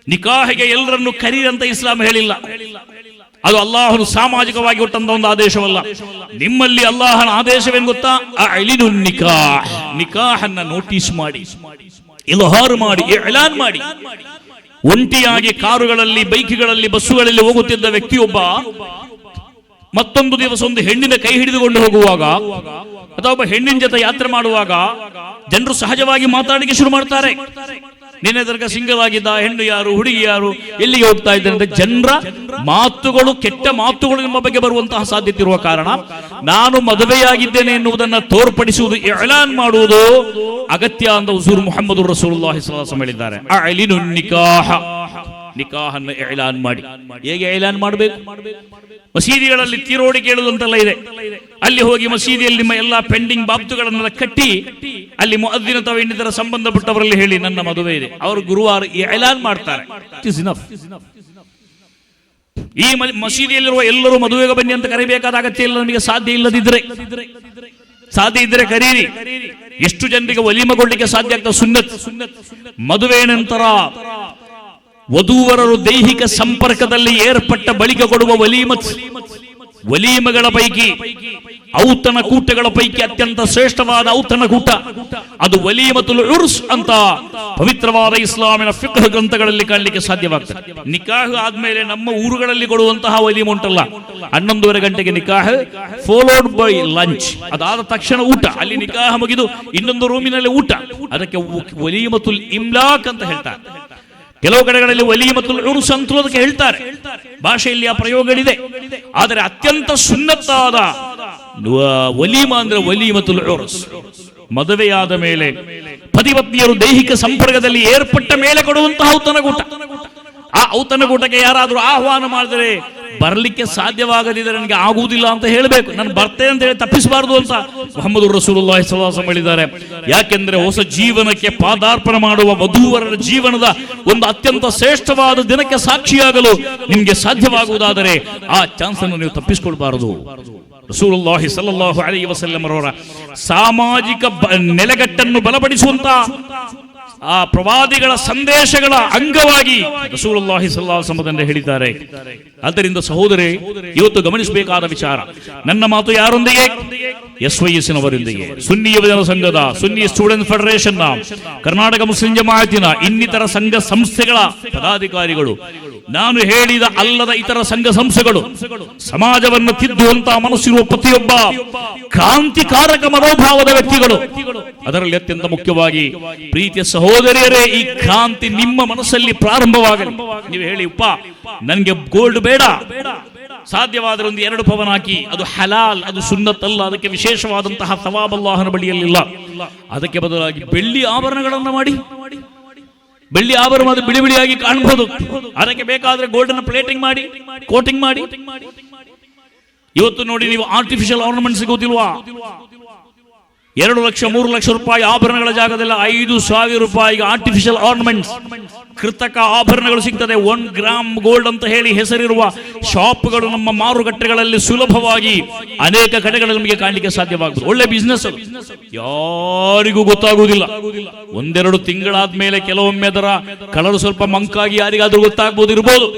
ನಿಕಾಹಿಗೆ ಎಲ್ಲರನ್ನು ಕರೀರಂತ ಇಸ್ಲಾಂ ಹೇಳಿಲ್ಲ. ಅದು ಅಲ್ಲಾಹನು ಸಾಮಾಜಿಕವಾಗಿ ಕೊಟ್ಟಂತ ಒಂದು ಆದೇಶವಲ್ಲ. ನಿಮ್ಮಲ್ಲಿ ಅಲ್ಲಾಹನ ಆದೇಶವೇನು ಗೊತ್ತಾ? ಅಲಿನು ನಿಕಾಹ್, ನಿಕಾಹನ್ನ ನೋಟಿಸ್ ಮಾಡಿ, ಇಲ್ಹಾರ್ ಮಾಡಿ, ಇಲಾನ್ ಮಾಡಿ. ಒಂಟಿಯಾಗಿ ಕಾರುಗಳಲ್ಲಿ, ಬೈಕ್ಗಳಲ್ಲಿ, ಬಸ್ಸುಗಳಲ್ಲಿ ಹೋಗುತ್ತಿದ್ದ ವ್ಯಕ್ತಿಯೊಬ್ಬ ಮತ್ತೊಂದು ದಿವಸ ಒಂದು ಹೆಣ್ಣಿನ ಕೈ ಹಿಡಿದುಕೊಂಡು ಹೋಗುವಾಗ ಅಥವಾ ಒಬ್ಬ ಹೆಣ್ಣಿನ ಜೊತೆ ಯಾತ್ರೆ ಮಾಡುವಾಗ ಜನರು ಸಹಜವಾಗಿ ಮಾತಾಡಲಿಕ್ಕೆ ಶುರು ಮಾಡ್ತಾರೆ. ನಿನ್ನೆ ತನಕ ಸಿಂಗಲ್ ಆಗಿದ್ದ ಹೆಣ್ಣು ಯಾರು, ಹುಡುಗಿ ಯಾರು, ಎಲ್ಲಿಗೆ ಹೋಗ್ತಾ ಇದ್ದಾರೆ ಅಂತ ಜನರ ಮಾತುಗಳು, ಕೆಟ್ಟ ಮಾತುಗಳು ನಿಮ್ಮ ಬಗ್ಗೆ ಬರುವಂತಹ ಸಾಧ್ಯತೆ ಇರುವ ಕಾರಣ ನಾನು ಮದುವೆಯಾಗಿದ್ದೇನೆ ಎನ್ನುವುದನ್ನು ತೋರ್ಪಡಿಸುವುದು, ಇಲಾನ್ ಮಾಡುವುದು ಅಗತ್ಯ ಅಂತ ಹುಜೂರ್ ಮುಹಮ್ಮದ್ ರಸೂಲುಲ್ಲಾಹಿ ಸಲ್ಲಲ್ಲಾಹು ಅಲೈಹಿ ವಸಲ್ಲಂ ಹೇಳಿದ್ದಾರೆ. ಅಲಿನು ನಿಕಾಹ, ನಿಕಾಹನ್ನು ಇಲಾನ್ ಮಾಡಿ. ಹೇಗೆ ಇಲಾನ್ ಮಾಡಬೇಕು? ಮಸೀದಿಗಳಲ್ಲಿ ತೀರೋಡಿ ಕೇಳುವುದಂತೆಲ್ಲ ಇದೆ. ಅಲ್ಲಿ ಹೋಗಿ ಮಸೀದಿಯಲ್ಲಿ ನಿಮ್ಮ ಎಲ್ಲಾ ಪೆಂಡಿಂಗ್ ಬಾಬ್ತುಗಳನ್ನೆಲ್ಲ ಕಟ್ಟಿ ಅಲ್ಲಿ ಮುಅದ್ದಿನ್ ಅಥವಾ ಇನ್ನಿತರ ಸಂಬಂಧಪಟ್ಟವರಲ್ಲಿ ಹೇಳಿ ನನ್ನ ಮದುವೆ ಇದೆ. ಅವರು ಗುರುವಾರ ಇಲಾನ್ ಮಾಡ್ತಾರೆ. ಈ ಮಸೀದಿಯಲ್ಲಿರುವ ಎಲ್ಲರೂ ಮದುವೆಗೆ ಬನ್ನಿ ಅಂತ ಕರಿಬೇಕಾದ ಅಗತ್ಯ ಇಲ್ಲ. ನಮಗೆ ಸಾಧ್ಯ ಇದ್ದರೆ ಕರೀರಿ. ಎಷ್ಟು ಜನರಿಗೆ ವಲೀಮಗೊಳ್ಳಿಕ್ಕೆ ಸಾಧ್ಯ ಆಗ್ತದೆ? ಸುನ್ನತ್. ಮದುವೆ ನಂತರ ವಧೂವರರು ದೈಹಿಕ ಸಂಪರ್ಕದಲ್ಲಿ ಏರ್ಪಟ್ಟ ಬಳಿಕ ಕೊಡುವ ವಲೀಮಗಳ ಪೈಕಿ ಔತಣ ಕೂಟಗಳ ಪೈಕಿ ಅತ್ಯಂತ ಶ್ರೇಷ್ಠವಾದ ಔತಣ ಕೂಟ ಅದು ವಲೀಮತುಲ್ ಉರ್ಸ್ ಅಂತ ಪವಿತ್ರವಾದ ಇಸ್ಲಾಮಿನ ಫಿಕ್ಹ್ ಗ್ರಂಥಗಳಲ್ಲಿ ಕಾಣಲಿಕ್ಕೆ ಸಾಧ್ಯವಾಗ್ತದೆ. ನಿಕಾಹ್ ಆದ್ಮೇಲೆ ನಮ್ಮ ಊರುಗಳಲ್ಲಿ ಕೊಡುವಂತಹ ವಲೀಮ ಉಂಟಲ್ಲ, 11:30 ಗಂಟೆಗೆ ನಿಕಾಹ್ ಫಾಲೋಡ್ ಬೈ ಲಂಚ್, ಅದಾದ ತಕ್ಷಣ ಊಟ, ಅಲ್ಲಿ ನಿಕಾಹ್ ಮುಗಿದು ಇನ್ನೊಂದು ರೂಮಿನಲ್ಲಿ ಊಟ, ಅದಕ್ಕೆ ವಲೀಮತುಲ್ ಇಮ್ಲಾಕ್ ಅಂತ ಹೇಳ್ತಾರೆ. ಕೆಲವು ಕಡೆಗಳಲ್ಲಿ ವಲೀಮತುಲ್ ಉರ್ಸ್ ಅಂತ ಅದಕ್ಕೆ ಹೇಳ್ತಾರೆ, ಭಾಷೆಯಲ್ಲಿ ಆ ಪ್ರಯೋಗಗಳಿದೆ. ಆದರೆ ಅತ್ಯಂತ ಸುನ್ನತ್ತಾದ ವಲೀಮ ಅಂದ್ರೆ ವಲೀಮತುಲ್ ಉರ್ಸ್. ಮದುವೆಯಾದ ಮೇಲೆ ಪತಿಪತ್ನಿಯರು ದೈಹಿಕ ಸಂಪರ್ಕದಲ್ಲಿ ಏರ್ಪಟ್ಟ ಮೇಲೆ ಕೊಡುವಂತಹ ಔತಣಕೂಟ. ಆ ಔತಣಕೂಟಕ್ಕೆ ಯಾರಾದ್ರೂ ಆಹ್ವಾನ ಮಾಡಿದರೆ ಬರಲಿಕ್ಕೆ ಸಾಧ್ಯವಾಗದಿದ್ದರೆ ನನಗೆ ಆಗುವುದಿಲ್ಲ ಅಂತ ಹೇಳಬೇಕು, ನಾನು ಬರ್ತೇನೆ ಅಂತ ಹೇಳಿ ತಪ್ಪಿಸಬಾರದು ಅಂತ ಮುಹಮ್ಮದ್ ರಸೂಲುಲ್ಲಾಹಿ ಸ್ವಲ್ಲಲ್ಲಾಹು ಅಲೈಹಿ ವಸಲ್ಲಂ ಹೇಳಿದ್ದಾರೆ. ಯಾಕೆಂದ್ರೆ ಹೊಸ ಜೀವನಕ್ಕೆ ಪಾದಾರ್ಪಣೆ ಮಾಡುವ ವಧೂವರರ ಜೀವನದ ಒಂದು ಅತ್ಯಂತ ಶ್ರೇಷ್ಠವಾದ ದಿನಕ್ಕೆ ಸಾಕ್ಷಿಯಾಗಲು ನಿಮಗೆ ಸಾಧ್ಯವಾಗುವುದಾದರೆ ಆ ಚಾನ್ಸ್ ಅನ್ನು ನೀವು ತಪ್ಪಿಸಿಕೊಳ್ಬಾರದು. ರಸೂಲುಲ್ಲಾಹಿ ಸ್ವಲ್ಲಲ್ಲಾಹು ಅಲೈಹಿ ವಸಲ್ಲಂ ಅವರ ಸಾಮಾಜಿಕ ನೆಲೆಗಟ್ಟನ್ನು ಬಲಪಡಿಸುವಂತ ಆ ಪ್ರವಾದಿಗಳ ಸಂದೇಶಗಳ ಅಂಗವಾಗಿ ರಸೂಲುಲ್ಲಾಹಿ ಸ್ವಲ್ಲಲ್ಲಾಹು ಅಲೈಹಿ ವಸಲ್ಲಂ ಹೇಳಿದ್ದಾರೆ. ಆದ್ದರಿಂದ ಸಹೋದರೇ, ಇವತ್ತು ಗಮನಿಸಬೇಕಾದ ವಿಚಾರ, ನನ್ನ ಮಾತು ಯಾರೊಂದಿಗೆ? SYS-ನವರೊಂದಿಗೆ, ಸುನ್ನಿ ಯುವಜನ ಸಂಘದ, ಸುನ್ನಿ ಸ್ಟೂಡೆಂಟ್ ಫೆಡರೇಷನ್ ನ, ಕರ್ನಾಟಕ ಮುಸ್ಲಿಂ ಜಮಾಅತಿನ, ಇನ್ನಿತರ ಸಂಘ ಸಂಸ್ಥೆಗಳ ಪದಾಧಿಕಾರಿಗಳು, ನಾನು ಹೇಳಿದ ಅಲ್ಲದ ಇತರ ಸಂಘ ಸಂಸ್ಥೆಗಳು, ಸಮಾಜವನ್ನು ತಿದ್ದುವಂತಹ ಮನಸ್ಸಿರುವ ಪ್ರತಿಯೊಬ್ಬ ಕ್ರಾಂತಿಕಾರಕ ಮನೋಭಾವದ ವ್ಯಕ್ತಿಗಳು, ಅದರಲ್ಲಿ ಅತ್ಯಂತ ಮುಖ್ಯವಾಗಿ ಪ್ರೀತಿಯ ಸಹೋದರಿಯರೇ, ಈ ಕ್ರಾಂತಿ ನಿಮ್ಮ ಮನಸ್ಸಲ್ಲಿ ಪ್ರಾರಂಭವಾಗಲಿ. ನೀವು ಹೇಳಿ, ಉಪ್ಪ ನನಗೆ ಗೋಲ್ಡ್ ಬೇಡ, ಸಾಧ್ಯವಾದರೆ ಒಂದು 2 ಪವನ್ ಹಾಕಿ, ಅದು ಹಲಾಲ್, ಅದು ಸುನ್ನತ್ ಅಲ್ಲ, ಅದಕ್ಕೆ ವಿಶೇಷವಾದಂತಹ ಸವಾಬ್ ಅಲ್ಲಾಹನ ಬಳಿಯಲ್ಲಿಲ್ಲ, ಅದಕ್ಕೆ ಬದಲಾಗಿ ಬೆಳ್ಳಿ ಆಭರಣಗಳನ್ನು ಮಾಡಿ, ಬೆಳ್ಳಿ ಆಭರಣ ಬಿಳಿ ಬಿಳಿಯಾಗಿ ಕಾಣಬಹುದು, ಅದಕ್ಕೆ ಬೇಕಾದ್ರೆ ಗೋಲ್ಡನ್ ಪ್ಲೇಟಿಂಗ್ ಮಾಡಿ, ಕೋಟಿಂಗ್ ಮಾಡಿ. ಇವತ್ತು ನೋಡಿ, ನೀವು ಆರ್ಟಿಫಿಷಿಯಲ್ ಆರ್ನಮೆಂಟ್ ಸಿಗೋದಿಲ್ವಾ? 2 ಲಕ್ಷ 3 ಲಕ್ಷ ರೂಪಾಯಿ ಆಭರಣಗಳ ಜಾಗದಲ್ಲಿ 5,000 ರೂಪಾಯಿಗೆ ಆರ್ಟಿಫಿಷಿಯಲ್ ಆರ್ನಮೆಂಟ್ಸ್, ಕೃತಕ ಆಭರಣಗಳು ಸಿಗ್ತದೆ. 1 ಗ್ರಾಮ್ ಗೋಲ್ಡ್ ಅಂತ ಹೇಳಿ ಹೆಸರಿರುವ ಶಾಪ್ಗಳು ನಮ್ಮ ಮಾರುಕಟ್ಟೆಗಳಲ್ಲಿ ಸುಲಭವಾಗಿ ಅನೇಕ ಕಡೆಗಳಲ್ಲಿ ನಮಗೆ ಕಾಣಲಿಕ್ಕೆ ಸಾಧ್ಯವಾಗುವುದು. ಒಳ್ಳೆ ಬಿಸ್ನೆಸ್, ಯಾರಿಗೂ ಗೊತ್ತಾಗುವುದಿಲ್ಲ. 1-2 ತಿಂಗಳಾದ್ಮೇಲೆ ಕೆಲವೊಮ್ಮೆ ಅದರ ಕಲರ್ ಸ್ವಲ್ಪ ಮಂಕಾಗಿ ಯಾರಿಗಾದ್ರೂ ಗೊತ್ತಾಗಬಹುದು ಇರಬಹುದು.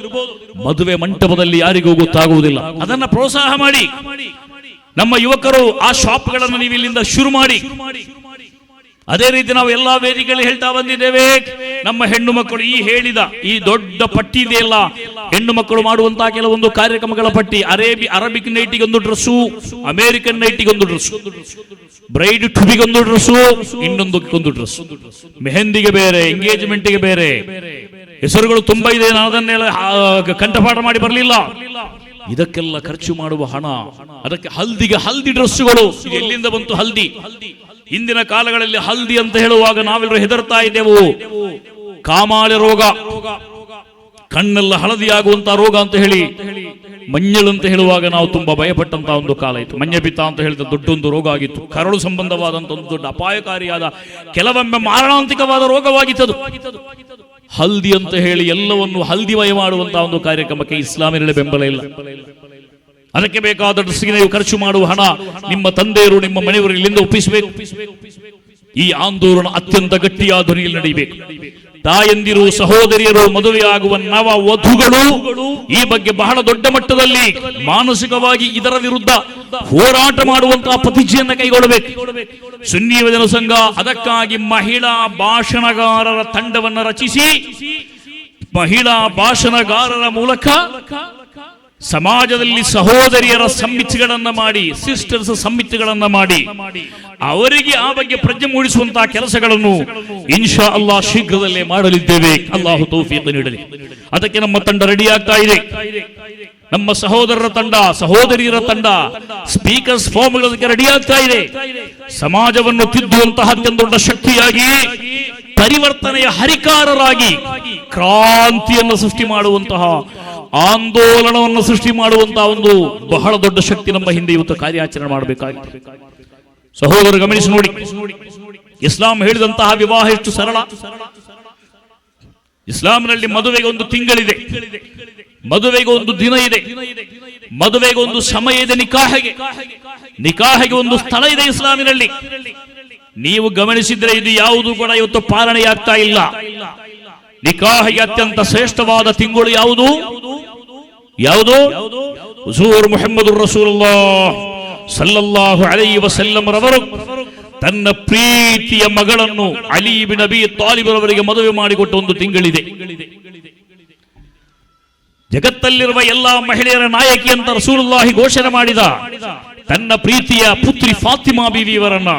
ಮದುವೆ ಮಂಟಪದಲ್ಲಿ ಯಾರಿಗೂ ಗೊತ್ತಾಗುವುದಿಲ್ಲ. ಅದನ್ನ ಪ್ರೋತ್ಸಾಹ ಮಾಡಿ. ನಮ್ಮ ಯುವಕರು ಆ ಶಾಪ್ಗಳನ್ನು ನೀವು ಇಲ್ಲಿಂದ ಶುರು ಮಾಡಿ. ಅದೇ ರೀತಿ ನಾವು ಎಲ್ಲಾ ವೇದಿಕೆಗಳಲ್ಲಿ ಹೇಳ್ತಾ ಬಂದಿದ್ದೇವೆ, ನಮ್ಮ ಹೆಣ್ಣು ಮಕ್ಕಳು ಈ ಹೇಳಿದ ಈ ದೊಡ್ಡ ಪಟ್ಟಿ ಇದೆಯಲ್ಲ, ಹೆಣ್ಣು ಮಕ್ಕಳು ಮಾಡುವಂತಹ ಕೆಲವೊಂದು ಕಾರ್ಯಕ್ರಮಗಳ ಪಟ್ಟಿ, ಅರಬಿಕ್ ನೈಟಿಗೆ ಒಂದು ಡ್ರೆಸ್ಸು, ಅಮೆರಿಕನ್ ನೈಟಿಗೆ ಒಂದು ಡ್ರೆಸ್, ಬ್ರೈಡ್ ಟುಬಿಗೆ ಒಂದು ಡ್ರೆಸ್ಸು, ಇನ್ನೊಂದಕ್ಕೊಂದು ಡ್ರೆಸ್, ಮೆಹಂದಿಗೆ ಬೇರೆ, ಎಂಗೇಜ್ಮೆಂಟ್ಗೆ ಬೇರೆ, ಹೆಸರುಗಳು ತುಂಬಾ ಇದೆ. ನಾನು ಅದನ್ನೆಲ್ಲ ಕಂಠಪಾಠ ಮಾಡಿ ಬರಲಿಲ್ಲ. ಇದಕ್ಕೆಲ್ಲ ಖರ್ಚು ಮಾಡುವ ಹಣ, ಅದಕ್ಕೆ ಹಲ್ದಿ ಡ್ರೆಸ್ಸುಗಳು, ಎಲ್ಲಿಂದ ಬಂತು ಹಲ್ದಿ? ಇಂದಿನ ಕಾಲಗಳಲ್ಲಿ ಹಲ್ದಿ ಅಂತ ಹೇಳುವಾಗ ನಾವೆಲ್ಲರೂ ಹೆದರ್ತಾ ಇದ್ದೆವು. ಕಾಮಾಲೆ ರೋಗ, ಕಣ್ಣೆಲ್ಲ ಹಳದಿಯಾಗುವಂತಹ ರೋಗ ಅಂತ ಹೇಳಿ, ಮಂಜಳು ಅಂತ ಹೇಳುವಾಗ ನಾವು ತುಂಬಾ ಭಯಪಟ್ಟಂತಹ ಒಂದು ಕಾಲ ಇತ್ತು. ಮಂಜಪಿತ್ತ ಅಂತ ಹೇಳಿದ ದೊಡ್ಡೊಂದು ರೋಗ ಆಗಿತ್ತು. ಕರಳು ಸಂಬಂಧವಾದಂತಹ ಒಂದು ದೊಡ್ಡ ಅಪಾಯಕಾರಿಯಾದ, ಕೆಲವೊಮ್ಮೆ ಮಾರಣಾಂತಿಕವಾದ ರೋಗವಾಗಿತ್ತು. ಹಲ್ದಿ ಅಂತ ಹೇಳಿ ಎಲ್ಲವನ್ನು ಹಲ್ದಿಮಯ ಮಾಡುವಂತಹ ಒಂದು ಕಾರ್ಯಕ್ರಮಕ್ಕೆ ಇಸ್ಲಾಮಿನಲ್ಲಿ ಬೆಂಬಲ ಇಲ್ಲ. ಅದಕ್ಕೆ ಬೇಕಾದ ಡ್ರೆಸ್ಸಿಗೆ ನೀವು ಖರ್ಚು ಮಾಡುವ ಹಣ ನಿಮ್ಮ ತಂದೆಯರು, ನಿಮ್ಮ ಮನೆಯವರು ಇಲ್ಲಿಂದ ಒಪ್ಪಿಸಬೇಕು. ಈ ಆಂದೋಲನ ಅತ್ಯಂತ ಗಟ್ಟಿಯಾದ ಧ್ವನಿಯಲ್ಲಿ ನಡೆಯಬೇಕು. ತಾಯಂದಿರು, ಸಹೋದರಿಯರು, ಮದುವೆಯಾಗುವ ನವ ವಧುಗಳು ಈ ಬಗ್ಗೆ ಬಹಳ ದೊಡ್ಡ ಮಟ್ಟದಲ್ಲಿ ಮಾನಸಿಕವಾಗಿ ಇದರ ವಿರುದ್ಧ ಹೋರಾಟ ಮಾಡುವಂತಹ ಪ್ರತಿಜ್ಞೆಯನ್ನು ಕೈಗೊಳ್ಳಬೇಕು. ಸುನ್ನಿ ಯುವಜನ ಸಂಘ ಅದಕ್ಕಾಗಿ ಮಹಿಳಾ ಭಾಷಣಗಾರರ ತಂಡವನ್ನು ರಚಿಸಿ, ಮಹಿಳಾ ಭಾಷಣಗಾರರ ಮೂಲಕ ಸಮಾಜದಲ್ಲಿ ಸಹೋದರಿಯರ ಸಮ್ಮಿತಿಗಳನ್ನ ಮಾಡಿ, ಸಿಸ್ಟರ್ಸ್ ಸಮ್ಮಿತಿಗಳನ್ನ ಮಾಡಿ, ಅವರಿಗೆ ಆ ಬಗ್ಗೆ ಪ್ರಜ್ಞೆ ಮೂಡಿಸುವಂತಹ ಕೆಲಸಗಳನ್ನು ಇನ್ಶಾ ಅಲ್ಲಾಹ್ ಶೀಘ್ರದಲ್ಲೇ ಮಾಡಲಿದ್ದೇವೆ. ಅಲ್ಲಾಹು ತೌಫೀಕ್ ನೀಡಲಿ. ಅದಕ್ಕೆ ನಮ್ಮ ತಂಡ ರೆಡಿ ಆಗ್ತಾ ಇದೆ. ನಮ್ಮ ಸಹೋದರರ ತಂಡ, ಸಹೋದರಿಯರ ತಂಡ, ಸ್ಪೀಕರ್ಸ್ ಫಾರ್ಮ್ಗಳಕ್ಕೆ ರೆಡಿ ಆಗ್ತಾ ಇದೆ. ಸಮಾಜವನ್ನು ತಿದ್ದುವಂತಹ ಅತ್ಯಂತ ದೊಡ್ಡ ಶಕ್ತಿಯಾಗಿ, ಪರಿವರ್ತನೆಯ ಹರಿಕಾರರಾಗಿ, ಕ್ರಾಂತಿಯನ್ನು ಸೃಷ್ಟಿ ಮಾಡುವಂತಹ, ಆಂದೋಲನವನ್ನು ಸೃಷ್ಟಿ ಮಾಡುವಂತಹ ಒಂದು ಬಹಳ ದೊಡ್ಡ ಶಕ್ತಿ ನಮ್ಮ ಹಿಂದೆ ಇವತ್ತು ಕಾರ್ಯಾಚರಣೆ ಮಾಡಬೇಕಾಗಿದೆ. ಸಹೋದರರು ಗಮನಿಸಿ ನೋಡಿ, ಇಸ್ಲಾಂ ಹೇಳಿದಂತಹ ವಿವಾಹ ಎಷ್ಟು ಸರಳ. ಇಸ್ಲಾಂನಲ್ಲಿ ಮದುವೆಗೆ ಒಂದು ತಿಂಗಳಿದೆ, ಮದುವೆಗೆ ಒಂದು ದಿನ ಇದೆ, ಮದುವೆಗೆ ಒಂದು ಸಮಯ ಇದೆ, ನಿಕಾಹಗೆ ಒಂದು ಸ್ಥಳ ಇದೆ ಇಸ್ಲಾಮಿನಲ್ಲಿ. ನೀವು ಗಮನಿಸಿದ್ರೆ ಇದು ಯಾವುದು ಕೂಡ ಇವತ್ತು ಪಾಲನೆಯಾಗ್ತಾ ಇಲ್ಲ. ನಿಕಾಹಿಗೆ ಅತ್ಯಂತ ಶ್ರೇಷ್ಠವಾದ ತಿಂಗಳು ಯಾವುದು? ಹುಜೂರ್ ಮುಹಮ್ಮದ್ ರಸೂಲುಲ್ಲಾಹ್ ಸಲ್ಲಲ್ಲಾಹು ಅಲೈಹಿ ವಸಲ್ಲಂ ರವರು ತನ್ನ ಪ್ರೀತಿಯ ಮಗಳನ್ನು ಅಲಿ ಬಿನ್ ಅಬಿ ತಾಲಿಬ್ ರವರಿಗೆ ಮದುವೆ ಮಾಡಿಕೊಟ್ಟ ಒಂದು ತಿಂಗಳಿದೆ. ಜಗತ್ತಲ್ಲಿರುವ ಎಲ್ಲಾ ಮಹಿಳೆಯರ ನಾಯಕಿ ಅಂತ ರಸೂಲುಲ್ಲಾಹಿ ಘೋಷಣೆ ಮಾಡಿದ ತನ್ನ ಪ್ರೀತಿಯ ಪುತ್ರಿ ಫಾತಿಮಾ ಬೀವಿಯವರನ್ನ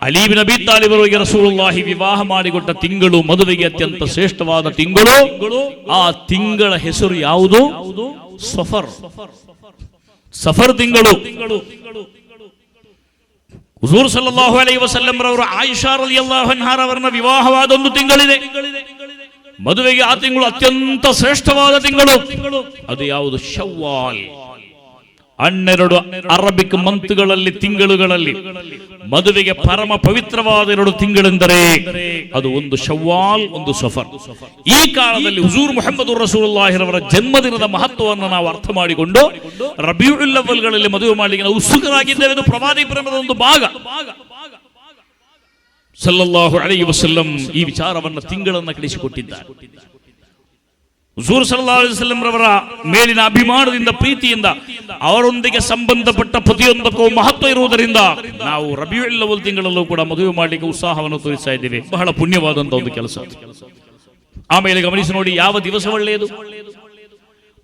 ಅಲಿ ಬಿನ್ ಅಬಿ ತಾಲಿಬ್ ರವರಿಗೆ ರಸೂಲುಲ್ಲಾಹಿ ವಿವಾಹ ಮಾಡಿಕೊಟ್ಟ ತಿಂಗಳು, ಮದುವೆಗೆ ಅತ್ಯಂತ ಶ್ರೇಷ್ಠವಾದ ತಿಂಗಳು. ಆ ತಿಂಗಳ ಹೆಸರು ಯಾವುದು? ಸಫರ್. ಸಫರ್ ತಿಂಗಳು. ಹುಜೂರ್ ಸಲ್ಲಲ್ಲಾಹು ಅಲೈಹಿ ವಸಲ್ಲಂ ರವರು ಆಯಿಷಾ ರಲಿಯಲ್ಲಾಹು ಅನ್ಹಾ ಅವರನ್ನ ವಿವಾಹವಾದ ಒಂದು ತಿಂಗಳಿದೆ. ಮದುವೆಗೆ ಆ ತಿಂಗಳು ಅತ್ಯಂತ ಶ್ರೇಷ್ಠವಾದ ತಿಂಗಳು. ಅದು ಯಾವುದು? ಶವ್ವಾಲ್. 12 ಅರಬಿಕ್ ಮಂತ್ಗಳಲ್ಲಿ, ತಿಂಗಳುಗಳಲ್ಲಿ ಮದುವೆಗೆ ಪರಮ ಪವಿತ್ರವಾದ 2 ತಿಂಗಳೆಂದರೆ ಅದು ಒಂದು ಶವ್ವಾಲ್, ಒಂದು ಸಫರ್. ಈ ಕಾಲದಲ್ಲಿ ಹುಜೂರ್ ಮುಹಮ್ಮದುರ್ ರಸೂಲುಲ್ಲಾಹಿ ರವರ ಜನ್ಮದಿನದ ಮಹತ್ವವನ್ನು ನಾವು ಅರ್ಥ ಮಾಡಿಕೊಂಡು ರಬಿಯುಲ್ ಅವ್ವಲ್ಗಳಲ್ಲಿ ಮದುವೆ ಮಾಡಲಿಕ್ಕೆ ನಾವು ಉತ್ಸುಕರಾಗಿದ್ದೇವೆ. ಅದು ಪ್ರವಾದಿ ಪ್ರೇಮದ ಒಂದು ಭಾಗ. ಸಲ್ಲಲ್ಲಾಹು ಅಲೈಹಿ ವಸಲ್ಲಂ ಈ ವಿಚಾರವನ್ನು ತಿಂಗಳನ್ನು ಕಳಿಸಿಕೊಟ್ಟಿದ್ದಾರೆ. ಹುಜೂರ್ ಸಲ್ಲಲ್ಲಾಹು ಅಲೈಹಿ ವಸಲ್ಲಂ ರವರ ಮೇಲಿನ ಅಭಿಮಾನದಿಂದ, ಪ್ರೀತಿಯಿಂದ ಅವರೊಂದಿಗೆ ಸಂಬಂಧಪಟ್ಟ ಪ್ರತಿಯೊಂದಕ್ಕೂ ಮಹತ್ವ ಇರುವುದರಿಂದ ನಾವು ರಬಿಯುಲ್ ಅವ್ವಲ್ ತಿಂಗಳಲ್ಲೂ ಕೂಡ ಮದುವೆ ಮಾಡಲಿಕ್ಕೆ ಉತ್ಸಾಹವನ್ನು ತೋರಿಸ್ತಾ ಇದ್ದೇವೆ. ಬಹಳ ಪುಣ್ಯವಾದಂತ ಒಂದು ಕೆಲಸ. ಆಮೇಲೆ ಗಮನಿಸಿ ನೋಡಿ, ಯಾವ ದಿವಸ ಒಳ್ಳೆಯದು?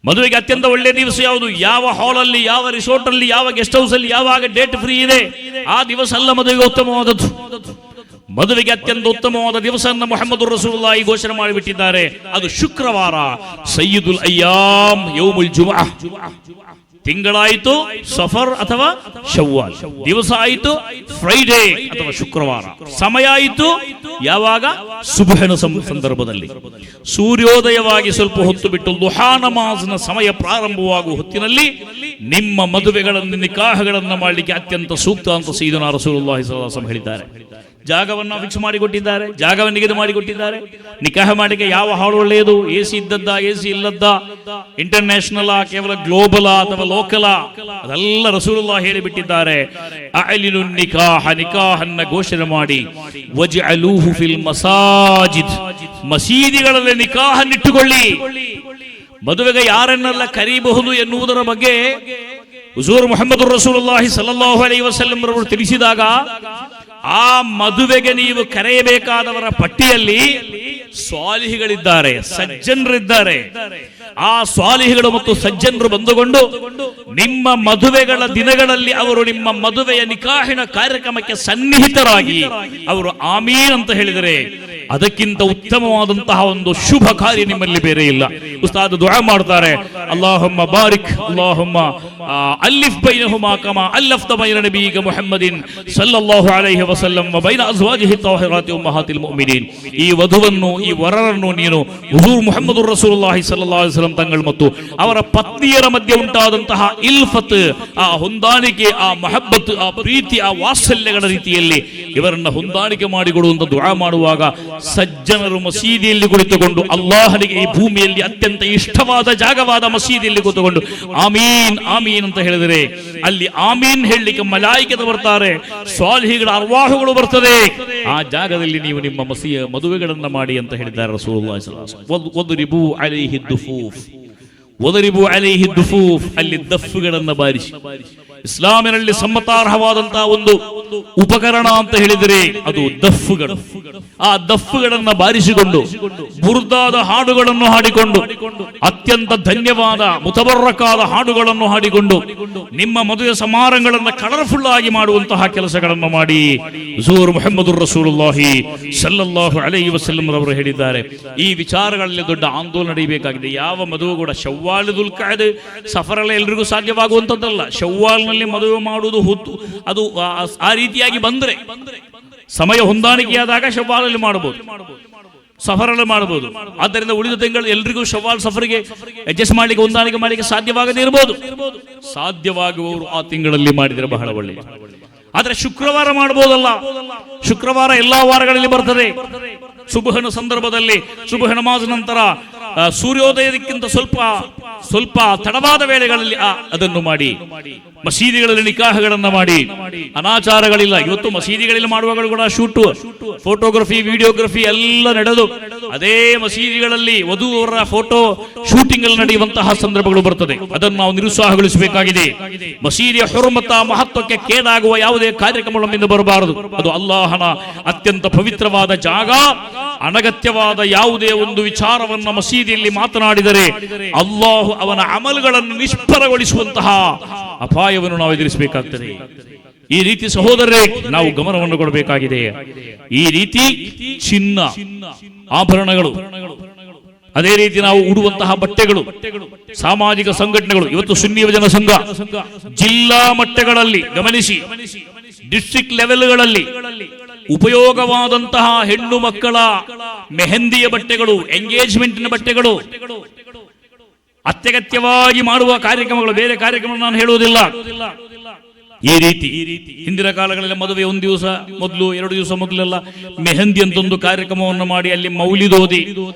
ಮದುವೆಗೆ ಅತ್ಯಂತ ಒಳ್ಳೆಯ ದಿವಸ ಯಾವುದು? ಯಾವ ಹಾಲಲ್ಲಿ, ಯಾವ ರಿಸೋರ್ಟ್ ಅಲ್ಲಿ, ಯಾವ ಗೆಸ್ಟ್ ಹೌಸ್ ಅಲ್ಲಿ ಯಾವಾಗ ಡೇಟ್ ಫ್ರೀ ಇದೆ ಆ ದಿವಸ ಅಲ್ಲ ಮದುವೆಗೆ ಉತ್ತಮವಾದದ್ದು. ಮದುವೆಗೆ ಅತ್ಯಂತ ಉತ್ತಮವಾದ ದಿವಸವನ್ನು ಮುಹಮ್ಮದುರ್ ರಸೂಲುಲ್ಲಾಹಿ ಘೋಷಣೆ ಮಾಡಿಬಿಟ್ಟಿದ್ದಾರೆ. ಅದು ಶುಕ್ರವಾರ, ಸಯ್ಯಿದುಲ್ ಅಯ್ಯಾಮ್, ಯೌಮುಲ್ ಜುಮ್ಆ. ತಿಂಗಳಾಯಿತು ಸಫರ್ ಅಥವಾ ಶವ್ವಾಲ್, ದಿವಸ ಆಯಿತು ಫ್ರೈಡೇ ಅಥವಾ ಶುಕ್ರವಾರ, ಸಮಯ ಆಯಿತು ಯಾವಾಗ? ಸುಬ್ಹನ ಸಂದರ್ಭದಲ್ಲಿ ಸೂರ್ಯೋದಯವಾಗಿ ಸ್ವಲ್ಪ ಹೊತ್ತು ಬಿಟ್ಟು ದುಹಾ ನಮಾಜ್ನ ಸಮಯ ಪ್ರಾರಂಭವಾಗುವ ಹೊತ್ತಿನಲ್ಲಿ ನಿಮ್ಮ ಮದುವೆಗಳನ್ನು, ನಿಕಾಹಗಳನ್ನು ಮಾಡಲಿಕ್ಕೆ ಅತ್ಯಂತ ಸೂಕ್ತ ಅಂತ ಸಯ್ಯಿದುನಾ ರಸೂಲುಲ್ಲಾಹಿ ಸ್ವಲ್ಲಲ್ಲಾಹು ಅಲೈಹಿ ವಸಲ್ಲಂ ಹೇಳಿದ್ದಾರೆ. ಜಾಗವನ್ನು ಫಿಕ್ಸ್ ಮಾಡಿಕೊಟ್ಟಿದ್ದಾರೆ, ಜಾಗವನ್ನು ನಿಗದಿ ಮಾಡಿಕೊಟ್ಟಿದ್ದಾರೆ. ನಿಕಾಹ ಮಾಡಲಿಕ್ಕೆ ಯಾವ ಹಾಳು ಒಳ್ಳೆಯದು? ಎಸಿ ಇದ್ದದ್ದ, ಎಸಿ ಇಲ್ಲದ್ದ, ಇಂಟರ್ನ್ಯಾಷನಲ್ ಕೇವಲ ಗ್ಲೋಬಲ್ ಅಥವಾ ಲೋಕಲ್? ಅದೆಲ್ಲ ರಸೂಲುಲ್ಲಾಹಿ ಹೇಳಿಬಿಟ್ಟಿದ್ದಾರೆ. ಅಅಲಿನು ನಿಕಾಹ, ನಿಕಾಹನ್ನ ಘೋಷಣೆ ಮಾಡಿ, ವಜ್ಅಲೂಹು ಫಿಲ್ ಮಸಾಜಿದ್, ಮಸೀದಿಗಳಲ್ಲಿ ನಿಕಾಹನ್ನಿಟ್ಟುಕೊಳ್ಳಿ. ಮದುವೆಗೆ ಯಾರನ್ನೆಲ್ಲ ಕರೀಬಹುದು ಎನ್ನುವುದರ ಬಗ್ಗೆ ಹುಜೂರ್ ಮುಹಮ್ಮದುರ್ ರಸೂಲುಲ್ಲಾಹಿ ಸಲ್ಲಲ್ಲಾಹು ಅಲೈಹಿ ವಸಲ್ಲಂ ರವರು ತಿಳಿಸಿದಾಗ ಆ ಮದುವೆಗೆ ನೀವು ಕರೆಯಬೇಕಾದವರ ಪಟ್ಟಿಯಲ್ಲಿ ಸ್ವಾಲಿಹಿಗಳಿದ್ದಾರೆ, ಸಜ್ಜನರಿದ್ದಾರೆ. ಆ ಸ್ವಾಲಿಹಿಗಳು ಮತ್ತು ಸಜ್ಜನರು ಬಂದುಕೊಂಡು ನಿಮ್ಮ ಮದುವೆಗಳ ದಿನಗಳಲ್ಲಿ ಅವರು ನಿಮ್ಮ ಮದುವೆಯ ನಿಕಾಹಿನ ಕಾರ್ಯಕ್ರಮಕ್ಕೆ ಸನ್ನಿಹಿತರಾಗಿ ಅವರು ಆಮೀನ್ ಅಂತ ಹೇಳಿದರೆ ಅದಕ್ಕಿಂತ ಉತ್ತಮವಾದಂತಹ ಒಂದು ಶುಭ ಕಾರ್ಯ ನಿಮ್ಮಲ್ಲಿ ಬೇರೆ ಇಲ್ಲ. ಉಸ್ತಾದ್ ದುಆ ಮಾಡ್ತಾರೆ, ಅಲ್ಲಾಹುಮ್ಮ ಬಾರಿಕ್, ಅಲ್ಲಾಹುಮ್ಮ ಅಲ್ಲಿಫ್ ಬೈನಹುಮಾ ಕಮಾ ಅಲ್ಲಫ್ತ ಬೈನ ನಬಿಯಿಗ ಮುಹಮ್ಮದಿನ್ ಸಲ್ಲಲ್ಲಾಹು ಅಲೈಹಿ ವಸಲ್ಲಂ ವ ಬೈನ ಅಜ್ವಾಜಿಹಿ ತಾಹಿರಾತಿ ಉಮ್ಮಹಾತಿಲ್ ಮುಅ್ಮಿನೀನ್. ಈ ವಧುವನ್ನು, ಈ ವರರನ್ನು ನೀನು ಹುಜೂರ್ ಮುಹಮ್ಮದುರ್ ರಸೂಲುಲ್ಲಾಹಿ ಸಲ್ಲಲ್ಲಾಹು ಅಲೈಹಿ ವಸಲ್ಲಂ ತಂಗಳ ಮತ್ತು ಅವರ ಪತ್ನಿಯರ ಮಧ್ಯೆ ಉಂಟಾದಂತಹ ಇಲ್ಫತ್, ಆ ಹೊಂದಾಣಿಕೆ, ಆ ಮಹಬ್ಬತ್, ಆ ಪ್ರೀತಿ, ಆ ವಾತ್ಸಲ್ಯಗಳ ರೀತಿಯಲ್ಲಿ ಇವರನ್ನ ಹೊಂದಾಣಿಕೆ ಮಾಡಿಕೊಡುವಂತ ದುಆ ಮಾಡುವಾಗ ಸಜ್ಜನರು ಮಸೀದಿಯಲ್ಲಿ ಕುಳಿತುಕೊಂಡು ಅಲ್ಲಾಹನಿಗೆ ಈ ಭೂಮಿಯಲ್ಲಿ ಅತ್ಯಂತ ಇಷ್ಟವಾದ ಜಾಗವಾದ ಮಸೀದಿಯಲ್ಲಿ ಕೂತುಕೊಂಡು ಆಮೀನ್ ಆಮೀನ್ ಅಂತ ಹೇಳಿದರೆ ಅಲ್ಲಿ ಆಮೀನ್ ಹೇಳಲಿಕ್ಕೆ ಮಲಾಯಿಕರು ಬರ್ತಾರೆ, ಸ್ವಾಲಿಹಿಗಳ ಅರ್ವಾಹುಗಳು ಬರ್ತದೆ. ಆ ಜಾಗದಲ್ಲಿ ನೀವು ನಿಮ್ಮ ಮದುವೆಗಳನ್ನ ಮಾಡಿ ಅಂತ ಹೇಳಿದ್ದಾರೆ ರಸೂಲುಲ್ಲಾಹಿ ಸ್ವಲ್ಲಲ್ಲಾಹು ಅಲೈಹಿ ವಸಲ್ಲಂ. ವದ್ರಿಬು ಅಲೈಹಿ ದುಫೂಫ್, ವದ್ರಿಬು ಅಲೈಹಿ ದುಫೂಫ್, ಅಲ್ಲಿ ದಫ್ಫುಗಳನ್ನ ಬಾರಿಸಿ. ಇಸ್ಲಾಮಿನಲ್ಲಿ ಸಮ್ಮತಾರ್ಹವಾದಂತಹ ಒಂದು ಉಪಕರಣ ಅಂತ ಹೇಳಿದರೆ ಅದು ದಫ್ಫುಗಳು. ಆ ದಫ್ಫುಗಳನ್ನ ಬಾರಿಸಿಕೊಂಡು ಬುರ್ದಾದ ಹಾಡುಗಳನ್ನು ಹಾಡಿಕೊಂಡು ಅತ್ಯಂತ ಧನ್ಯವಾದ ಮುತಬರ್ರಕಾದ ಹಾಡುಗಳನ್ನು ಹಾಡಿಕೊಂಡು ನಿಮ್ಮ ಮದುವೆ ಸಮಾರಂಭಗಳನ್ನು ಕಲರ್ಫುಲ್ ಆಗಿ ಮಾಡುವಂತಹ ಕೆಲಸಗಳನ್ನು ಮಾಡಿ ಹುಜೂರ್ ಮುಹಮ್ಮದುರ್ ರಸೂಲುಲ್ಲಾಹಿ ಸಲ್ಲಲ್ಲಾಹು ಅಲೈಹಿ ವಸಲ್ಲಂ ರವರು ಹೇಳಿದ್ದಾರೆ. ಈ ವಿಚಾರಗಳಲ್ಲಿ ದೊಡ್ಡ ಆಂದೋಲನ ನಡೆಯಬೇಕಾಗಿದೆ. ಯಾವ ಮದುವೆ ಕೂಡ ಶವ್ವಾಲ್, ದುಲ್ಕಾದ, ಸಫರಲ್ಲ ಎಲ್ರಿಗೂ ಸಾಧ್ಯವಾಗುವಂತದ್ದಲ್ಲ. ಶವ್ವಾಲ್ನಲ್ಲಿ ಮದುವೆ ಮಾಡುವುದು ಅದು ಆ ರೀತಿಯಾಗಿ ಬಂದ್ರೆ ಸಮಯ ಹೊಂದಾಣಿಕೆಯಾದಾಗ ಶವ್ವಾಲಲ್ಲಿ ಮಾಡಬಹುದು, ಸಫರಲ್ಲಿ ಮಾಡಬಹುದು. ಆದ್ದರಿಂದ ಉಳಿದ ತಿಂಗಳು ಎಲ್ರಿಗೂ ಶವ್ವಾಲ್ ಸಫರಿಗೆ ಅಡ್ಜಸ್ಟ್ ಮಾಡಲಿಕ್ಕೆ, ಹೊಂದಾಣಿಕೆ ಮಾಡಲಿಕ್ಕೆ ಸಾಧ್ಯವಾಗದೇ ಇರಬಹುದು. ಸಾಧ್ಯವಾಗುವವರು ಆ ತಿಂಗಳಲ್ಲಿ ಮಾಡಿದರೆ ಬಹಳ ಒಳ್ಳೆಯದು. ಆದ್ರೆ ಶುಕ್ರವಾರ ಮಾಡಬಹುದಲ್ಲ. ಶುಕ್ರವಾರ ಎಲ್ಲಾ ವಾರಗಳಲ್ಲಿ ಬರ್ತದೆ. ಸುಬ್ಹನ ಸಂದರ್ಭದಲ್ಲಿ, ಸುಬ್ಹ ನಮಾಜ್ ನಂತರ ಸೂರ್ಯೋದಯಕ್ಕಿಂತ ಸ್ವಲ್ಪ ತಡವಾದ ವೇಳೆಗಳಲ್ಲಿ ಅದನ್ನು ಮಾಡಿ. ಮಸೀದಿಗಳಲ್ಲಿ ನಿಕಾಹಗಳನ್ನ ಮಾಡಿ ಅನಾಚಾರಗಳಿಲ್ಲ. ಇವತ್ತು ಮಸೀದಿಗಳಲ್ಲಿ ಮಾಡುವಾಗಲೂ ಕೂಡ ಶೂಟು, ಫೋಟೋಗ್ರಫಿ, ವಿಡಿಯೋಗ್ರಫಿ ಎಲ್ಲ ನಡೆದು ಅದೇ ಮಸೀದಿಗಳಲ್ಲಿ ವಧುವರ ಫೋಟೋ ಶೂಟಿಂಗ್ ಅಲ್ಲಿ ನಡೆಯುವಂತಹ ಸಂದರ್ಭಗಳು ಬರ್ತದೆ. ಅದನ್ನು ನಾವು ನಿರುತ್ಸಾಹಗೊಳಿಸಬೇಕಾಗಿದೆ. ಮಸೀದಿಯ ಹುರ್ಮತ ಮಹತ್ವಕ್ಕೆ ಕೇಡಾಗುವ ಯಾವುದೇ ಕಾರ್ಯಕ್ರಮ ನಮ್ಮಿಂದ ಬರಬಾರದು. ಅದು ಅಲ್ಲಾಹನ ಅತ್ಯಂತ ಪವಿತ್ರವಾದ ಜಾಗ. ಅನಗತ್ಯವಾದ ಯಾವುದೇ ಒಂದು ವಿಚಾರವನ್ನ ಮಸೀದಿಯಲ್ಲಿ ಮಾತನಾಡಿದರೆ ಅಲ್ಲಾಹು ಅವನ ಅಮಲ್ಗಳನ್ನು ನಿಷ್ಫಲಗೊಳಿಸುವಂತಹ ಅಪಾಯವನ್ನು ನಾವು ಎದುರಿಸಬೇಕಾಗ್ತದೆ. ಈ ರೀತಿ ಸಹೋದರರೇ ನಾವು ಗಮನವನ್ನು ಕೊಡಬೇಕಾಗಿದೆ. ಈ ರೀತಿ ಚಿನ್ನ, ಆಭರಣಗಳು, ಅದೇ ರೀತಿ ನಾವು ಉಡುವಂತಹ ಬಟ್ಟೆಗಳು, ಸಾಮಾಜಿಕ ಸಂಘಟನೆಗಳು, ಇವತ್ತು ಸುನ್ನಿ ಯುವಜನ ಸಂಘ ಜಿಲ್ಲಾ ಮಟ್ಟಗಳಲ್ಲಿ ಗಮನಿಸಿ, ಡಿಸ್ಟ್ರಿಕ್ಟ್ ಲೆವೆಲ್ಗಳಲ್ಲಿ ಉಪಯೋಗವಾದಂತಹ ಹೆಣ್ಣು ಮಕ್ಕಳ ಮೆಹಂದಿಯ ಬಟ್ಟೆಗಳು, ಎಂಗೇಜ್ಮೆಂಟ್ನ ಬಟ್ಟೆಗಳು, ಅತ್ಯಗತ್ಯವಾಗಿ ಮಾಡುವ ಕಾರ್ಯಕ್ರಮಗಳು, ಬೇರೆ ಕಾರ್ಯಕ್ರಮ ನಾನು ಹೇಳುವುದಿಲ್ಲ. ಈ ರೀತಿ ಹಿಂದಿನ ಕಾಲಗಳಲ್ಲಿ ಮದುವೆ ಒಂದು ದಿವಸ ಮೊದಲು, 2 ದಿವಸ ಮೊದಲೆಲ್ಲ ಮೆಹಂದಿ ಅಂತ ಒಂದು ಕಾರ್ಯಕ್ರಮವನ್ನು ಮಾಡಿ ಅಲ್ಲಿ ಮೌಲಿದ್ ಓದಿ,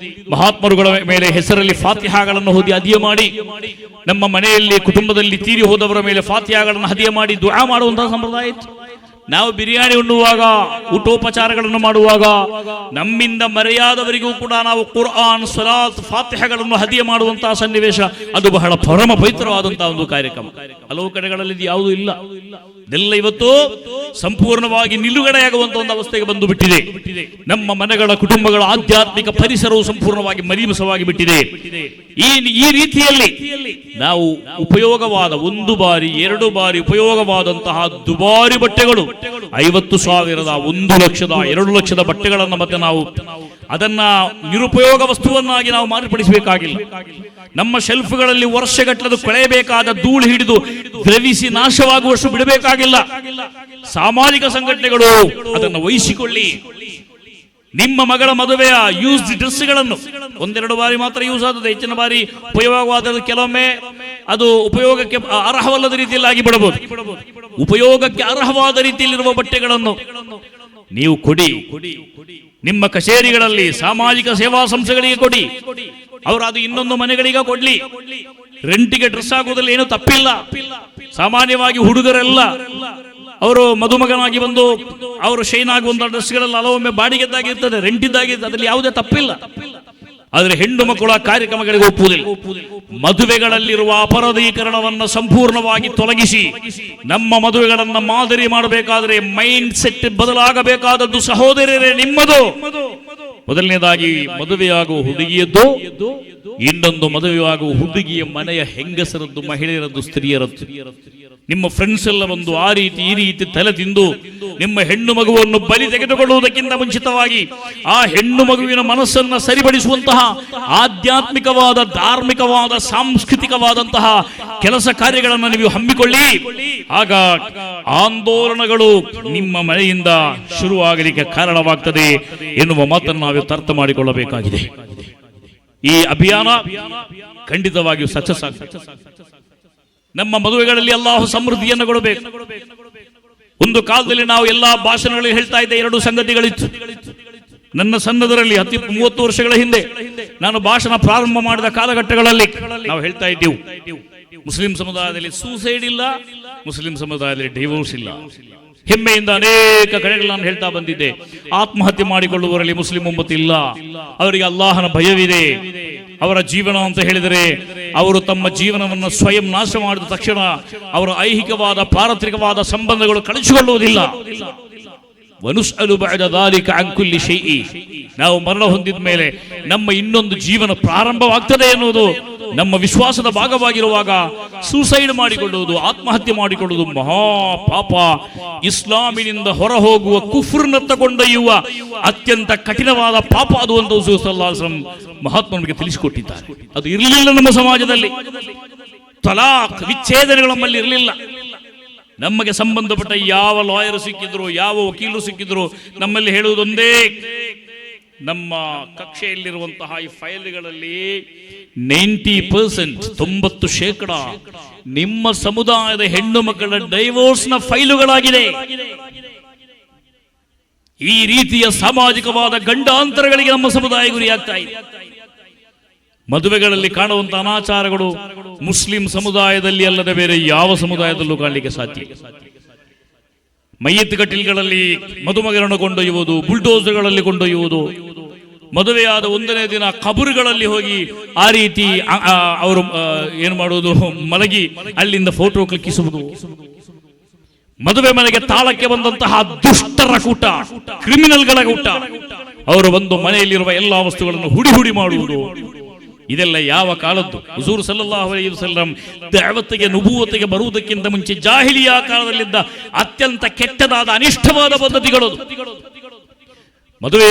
ಮಹಾತ್ಮರುಗಳ ಮೇಲೆ ಹೆಸರಲ್ಲಿ ಫಾತಿಹಾಗಳನ್ನು ಓದಿ ಹದಿಯ ಮಾಡಿ, ನಮ್ಮ ಮನೆಯಲ್ಲಿ ಕುಟುಂಬದಲ್ಲಿ ತೀರಿ ಹೋದವರ ಮೇಲೆ ಫಾತಿಹಾಗಳನ್ನು ಹದಿಯ ಮಾಡಿ ದುಆ ಮಾಡುವಂತಹ ಸಂಪ್ರದಾಯ ಇತ್ತು. ನಾವು ಬಿರಿಯಾನಿ ಉಣ್ಣುವಾಗ, ಊಟೋಪಚಾರಗಳನ್ನು ಮಾಡುವಾಗ ನಮ್ಮಿಂದ ಮರೆಯಾದವರಿಗೂ ಕೂಡ ನಾವು ಕುರ್ಆನ್, ಸಲಾತ್, ಫಾತಿಹಾಗಳನ್ನು ಹದಿಯ ಮಾಡುವಂತಹ ಸನ್ನಿವೇಶ ಅದು ಬಹಳ ಪರಮ ಪವಿತ್ರವಾದಂತಹ ಒಂದು ಕಾರ್ಯಕ್ರಮ. ಹಲವು ಕಡೆಗಳಲ್ಲಿ ಯಾವುದೂ ಇಲ್ಲ. ಇದೆಲ್ಲ ಇವತ್ತು ಸಂಪೂರ್ಣವಾಗಿ ನಿಲುಗಡೆಯಾಗುವಂತಹ ಒಂದು ಅವಸ್ಥೆಗೆ ಬಂದು ಬಿಟ್ಟಿದೆ. ನಮ್ಮ ಮನೆಗಳ, ಕುಟುಂಬಗಳ ಆಧ್ಯಾತ್ಮಿಕ ಪರಿಸರವು ಸಂಪೂರ್ಣವಾಗಿ ಮರೀಮಸವಾಗಿ ಬಿಟ್ಟಿದೆ. ಈ ರೀತಿಯಲ್ಲಿ ನಾವು ಉಪಯೋಗವಾದ 1 ಬಾರಿ 2 ಬಾರಿ ಉಪಯೋಗವಾದಂತಹ ದುಬಾರಿ ಬಟ್ಟೆಗಳು 50,000, 1 ಲಕ್ಷದ, 2 ಲಕ್ಷದ ಬಟ್ಟೆಗಳನ್ನು ಮತ್ತೆ ನಾವು ಅದನ್ನ ನಿರುಪಯೋಗ ವಸ್ತುವನ್ನಾಗಿ ನಾವು ಮಾರ್ಪಡಿಸಬೇಕಾಗಿಲ್ಲ. ನಮ್ಮ ಶೆಲ್ಫ್ಗಳಲ್ಲಿ ವರ್ಷಗಟ್ಟಲೆ ಕೊಳೆಯಬೇಕಾದ ಧೂಳು ಹಿಡಿದು ದ್ರವಿಸಿ ನಾಶವಾಗುವಷ್ಟು ಬಿಡಬೇಕಾಗಿಲ್ಲ. ಸಾಮಾಜಿಕ ಸಂಘಟನೆಗಳು ಅದನ್ನು ವಹಿಸಿಕೊಳ್ಳಿ. ನಿಮ್ಮ ಮಗಳ ಮದುವೆಯ ಯೂಸ್ಡ್ ಡ್ರೆಸ್ಗಳನ್ನು 1-2 ಬಾರಿ ಮಾತ್ರ ಯೂಸ್ ಆದದ್ದು, ಹೆಚ್ಚಿನ ಬಾರಿ ಉಪಯೋಗವಾದದ್ದು ಕೆಲವೊಮ್ಮೆ ಅದು ಉಪಯೋಗಕ್ಕೆ ಅರ್ಹವಲ್ಲದ ರೀತಿಯಲ್ಲಿ ಆಗಿ ಬಿಡಬಹುದು. ಉಪಯೋಗಕ್ಕೆ ಅರ್ಹವಾದ ರೀತಿಯಲ್ಲಿರುವ ಬಟ್ಟೆಗಳನ್ನು ನೀವು ಕೊಡಿ. ನಿಮ್ಮ ಕಚೇರಿಗಳಲ್ಲಿ, ಸಾಮಾಜಿಕ ಸೇವಾ ಸಂಸ್ಥೆಗಳಿಗೆ ಕೊಡಿ. ಅವರು ಅದು ಇನ್ನೊಂದು ಮನೆಗಳಿಗೆ ಕೊಡ್ಲಿ. ರೆಂಟಿಗೆ ಡ್ರೆಸ್ ಆಗುವುದರಲ್ಲಿ ಏನು ತಪ್ಪಿಲ್ಲ. ಸಾಮಾನ್ಯವಾಗಿ ಹುಡುಗರೆಲ್ಲ ಅವರು ಮದುಮಗನಾಗಿ ಬಂದು ಅವರು ಶೈನ್ ಆಗುವಂತಹ ಡ್ರೆಸ್ಗಳೆಲ್ಲ ಹಲವೊಮ್ಮೆ ಬಾಡಿಗೆದ್ದಾಗಿರ್ತದೆ, ರೆಂಟಿದ್ದಾಗಿರ್ತದೆ, ಅದರಲ್ಲಿ ಯಾವುದೇ ತಪ್ಪಿಲ್ಲ. ಆದರೆ ಹೆಣ್ಣು ಮಕ್ಕಳ ಕಾರ್ಯಕ್ರಮಗಳಿಗೆ ಒಪ್ಪುವುದಿಲ್ಲ. ಮದುವೆಗಳಲ್ಲಿರುವ ಅಪರಾಧೀಕರಣವನ್ನು ಸಂಪೂರ್ಣವಾಗಿ ತೊಲಗಿಸಿ ನಮ್ಮ ಮದುವೆಗಳನ್ನು ಮಾದರಿ ಮಾಡಬೇಕಾದರೆ ಮೈಂಡ್ ಸೆಟ್ ಬದಲಾಗಬೇಕಾದದ್ದು ಸಹೋದರರೇ ನಿಮ್ಮದು. ಮೊದಲನೇದಾಗಿ ಮದುವೆಯಾಗುವ ಹುಡುಗಿಯದ್ದು, ಇನ್ನೊಂದು ಮದುವೆಯಾಗುವ ಹುಡುಗಿಯ ಮನೆಯ ಹೆಂಗಸರದ್ದು, ಮಹಿಳೆಯರದ್ದು, ಸ್ತ್ರೀಯರದ್ದು. ನಿಮ್ಮ ಫ್ರೆಂಡ್ಸ್ ಎಲ್ಲ ಬಂದು ಆ ರೀತಿ ಈ ರೀತಿ ತಲೆ ತಿಂದು ನಿಮ್ಮ ಹೆಣ್ಣು ಮಗುವನ್ನು ಬಲಿ ತೆಗೆದುಕೊಳ್ಳುವುದಕ್ಕಿಂತ ಮುಂಚಿತವಾಗಿ ಆ ಹೆಣ್ಣು ಮಗುವಿನ ಮನಸ್ಸನ್ನು ಸರಿಪಡಿಸುವಂತಹ ಆಧ್ಯಾತ್ಮಿಕವಾದ, ಧಾರ್ಮಿಕವಾದ, ಸಾಂಸ್ಕೃತಿಕವಾದಂತಹ ಕೆಲಸ ಕಾರ್ಯಗಳನ್ನು ನೀವು ಹಮ್ಮಿಕೊಳ್ಳಿ. ಆಗ ಆಂದೋಲನಗಳು ನಿಮ್ಮ ಮನೆಯಿಂದ ಶುರುವಾಗಲಿಕ್ಕೆ ಕಾರಣವಾಗ್ತದೆ ಎನ್ನುವ ಮಾತನ್ನು ನಾವು ಅರ್ಥ ಮಾಡಿಕೊಳ್ಳಬೇಕಾಗಿದೆ. ಈ ಅಭಿಯಾನ ಖಂಡಿತವಾಗಿಯೂ ಸಕ್ಸಸ್ ಆಗ್ತದೆ. ನಮ್ಮ ಮದುವೆಗಳಲ್ಲಿ ಅಲ್ಲಾಹು ಸಮೃದ್ಧಿಯನ್ನು ಕೊಡಬೇಕು. ಒಂದು ಕಾಲದಲ್ಲಿ ನಾವು ಎಲ್ಲಾ ಭಾಷಣಗಳಲ್ಲಿ ಹೇಳ್ತಾ ಇದ್ದ 2 ಸಂಗತಿಗಳಿತ್ತು. ನನ್ನ ಸಣ್ಣದರಲ್ಲಿ 30 ವರ್ಷಗಳ ಹಿಂದೆ ನಾನು ಭಾಷಣ ಪ್ರಾರಂಭ ಮಾಡಿದ ಕಾಲಘಟ್ಟಗಳಲ್ಲಿ ನಾವು ಹೇಳ್ತಾ ಇದ್ದೆವು, ಮುಸ್ಲಿಂ ಸಮುದಾಯದಲ್ಲಿ ಸೂಸೈಡ್ ಇಲ್ಲ, ಮುಸ್ಲಿಂ ಸಮುದಾಯದಲ್ಲಿ ಡೈವೋರ್ಸ್ ಇಲ್ಲ. ಹೆಮ್ಮೆಯಿಂದ ಅನೇಕ ಕಡೆಗಳು ನಾನು ಹೇಳ್ತಾ ಬಂದಿದ್ದೆ. ಆತ್ಮಹತ್ಯೆ ಮಾಡಿಕೊಳ್ಳುವವರಲ್ಲಿ ಮುಸ್ಲಿಂ ಉಮ್ಮತ್ತು ಇಲ್ಲ. ಅವರಿಗೆ ಅಲ್ಲಾಹನ ಭಯವಿದೆ. ಅವರ ಜೀವನ ಅಂತ ಹೇಳಿದರೆ ಅವರು ತಮ್ಮ ಜೀವನವನ್ನು ಸ್ವಯಂ ನಾಶ ಮಾಡಿದ ತಕ್ಷಣ ಅವರ ಐಹಿಕವಾದ, ಪಾರತ್ರಿಕವಾದ ಸಂಬಂಧಗಳು ಕಳಿಸಿಕೊಳ್ಳುವುದಿಲ್ಲ. ನಾವು ಮರಣ ಹೊಂದಿದ ಮೇಲೆ ನಮ್ಮ ಇನ್ನೊಂದು ಜೀವನ ಪ್ರಾರಂಭವಾಗ್ತದೆ ಎನ್ನುವುದು ನಮ್ಮ ವಿಶ್ವಾಸದ ಭಾಗವಾಗಿರುವಾಗ ಸೂಸೈಡ್ ಮಾಡಿಕೊಳ್ಳುವುದು, ಆತ್ಮಹತ್ಯೆ ಮಾಡಿಕೊಳ್ಳುವುದು ಮಹಾ ಪಾಪ. ಇಸ್ಲಾಮಿನಿಂದ ಹೊರ ಹೋಗುವ, ಕುಫ್ರನತ್ತ ಕೊಂಡೊಯ್ಯುವ ಅತ್ಯಂತ ಕಠಿಣವಾದ ಪಾಪ ಅದು ಅಂತ ಮಹಾತ್ಮನಿಗೆ ತಿಳಿಸಿಕೊಟ್ಟಿದ್ದಾರೆ. ಅದು ಇರಲಿಲ್ಲ ನಮ್ಮ ಸಮಾಜದಲ್ಲಿ. ತಲಾಖ್, ವಿಚ್ಛೇದನಗಳು ನಮ್ಮಲ್ಲಿ ಇರಲಿಲ್ಲ. ನಮಗೆ ಸಂಬಂಧಪಟ್ಟ ಯಾವ ಲಾಯರ್ ಸಿಕ್ಕಿದ್ರು, ಯಾವ ವಕೀಲರು ಸಿಕ್ಕಿದ್ರು, ನಮ್ಮಲ್ಲಿ ಹೇಳುವುದೊಂದೇ, ನಮ್ಮ ಕಕ್ಷೆಯಲ್ಲಿರುವಂತಹ ಈ ಫೈಲ್ಗಳಲ್ಲಿ 90%, 90% ನಿಮ್ಮ ಸಮುದಾಯದ ಹೆಣ್ಣು ಮಕ್ಕಳ ಡೈವೋರ್ಸ್ನ ಫೈಲುಗಳಾಗಿದೆ. ಈ ರೀತಿಯ ಸಾಮಾಜಿಕವಾದ ಗಂಡಾಂತರಗಳಿಗೆ ನಮ್ಮ ಸಮುದಾಯ ಗುರಿಯಾಗ್ತಾ ಇದೆ. ಮದುವೆಗಳಲ್ಲಿ ಕಾಣುವಂತಹ ಅನಾಚಾರಗಳು, ಮುಸ್ಲಿಂ ಸಮುದಾಯದಲ್ಲಿ ಅಲ್ಲದೆ ಬೇರೆ ಯಾವ ಸಮುದಾಯದಲ್ಲೂ ಕಾಣಲಿಕ್ಕೆ ಸಾಧ್ಯ. ಮಯ್ಯತ್ ಕಟೀಲ್ಗಳಲ್ಲಿ ಮದುಮಗರನ್ನು ಕೊಂಡೊಯ್ಯುವುದು, ಬುಲ್ಡೋಸರ್ಗಳಲ್ಲಿ ಕೊಂಡೊಯ್ಯುವುದು, ಮದುವೆಯಾದ 1ನೇ ದಿನ ಕಬರುಗಳಲ್ಲಿ ಹೋಗಿ ಆ ರೀತಿ ಅವರು ಏನು ಮಾಡುವುದು, ಮಲಗಿ ಅಲ್ಲಿಂದ ಫೋಟೋ ಕ್ಲಿಕ್ಕಿಸುವುದು. ಮದುವೆ ಮನೆಗೆ ತಾಳಕ್ಕೆ ಬಂದಂತಹ ದುಷ್ಟರ ಕೂಟ, ಕ್ರಿಮಿನಲ್ಗಳ ಕೂಟ, ಅವರು ಬಂದು ಮನೆಯಲ್ಲಿರುವ ಎಲ್ಲಾ ವಸ್ತುಗಳನ್ನು ಹುಡಿ ಹುಡಿ ಮಾಡುವುದು. ಇದೆಲ್ಲ ಯಾವ ಕಾಲದ್ದು? ಹುಜೂರ್ ಸಲ್ಲಲ್ಲಾಹು ಅಲೈಹಿ ವಸಲ್ಲಂ ದಅವತ್ತಿಗೆ ನಬುವತ್ತಿಗೆ ಬರುವುದಕ್ಕಿಂತ ಮುಂಚೆ ಜಾಹಿಲಿಯಾ ಕಾಲದಲ್ಲಿದ್ದ ಅತ್ಯಂತ ಕೆಟ್ಟದಾದ ಅನಿಷ್ಟವಾದ ಪದ್ಧತಿಗಳು. ಮದುವೆ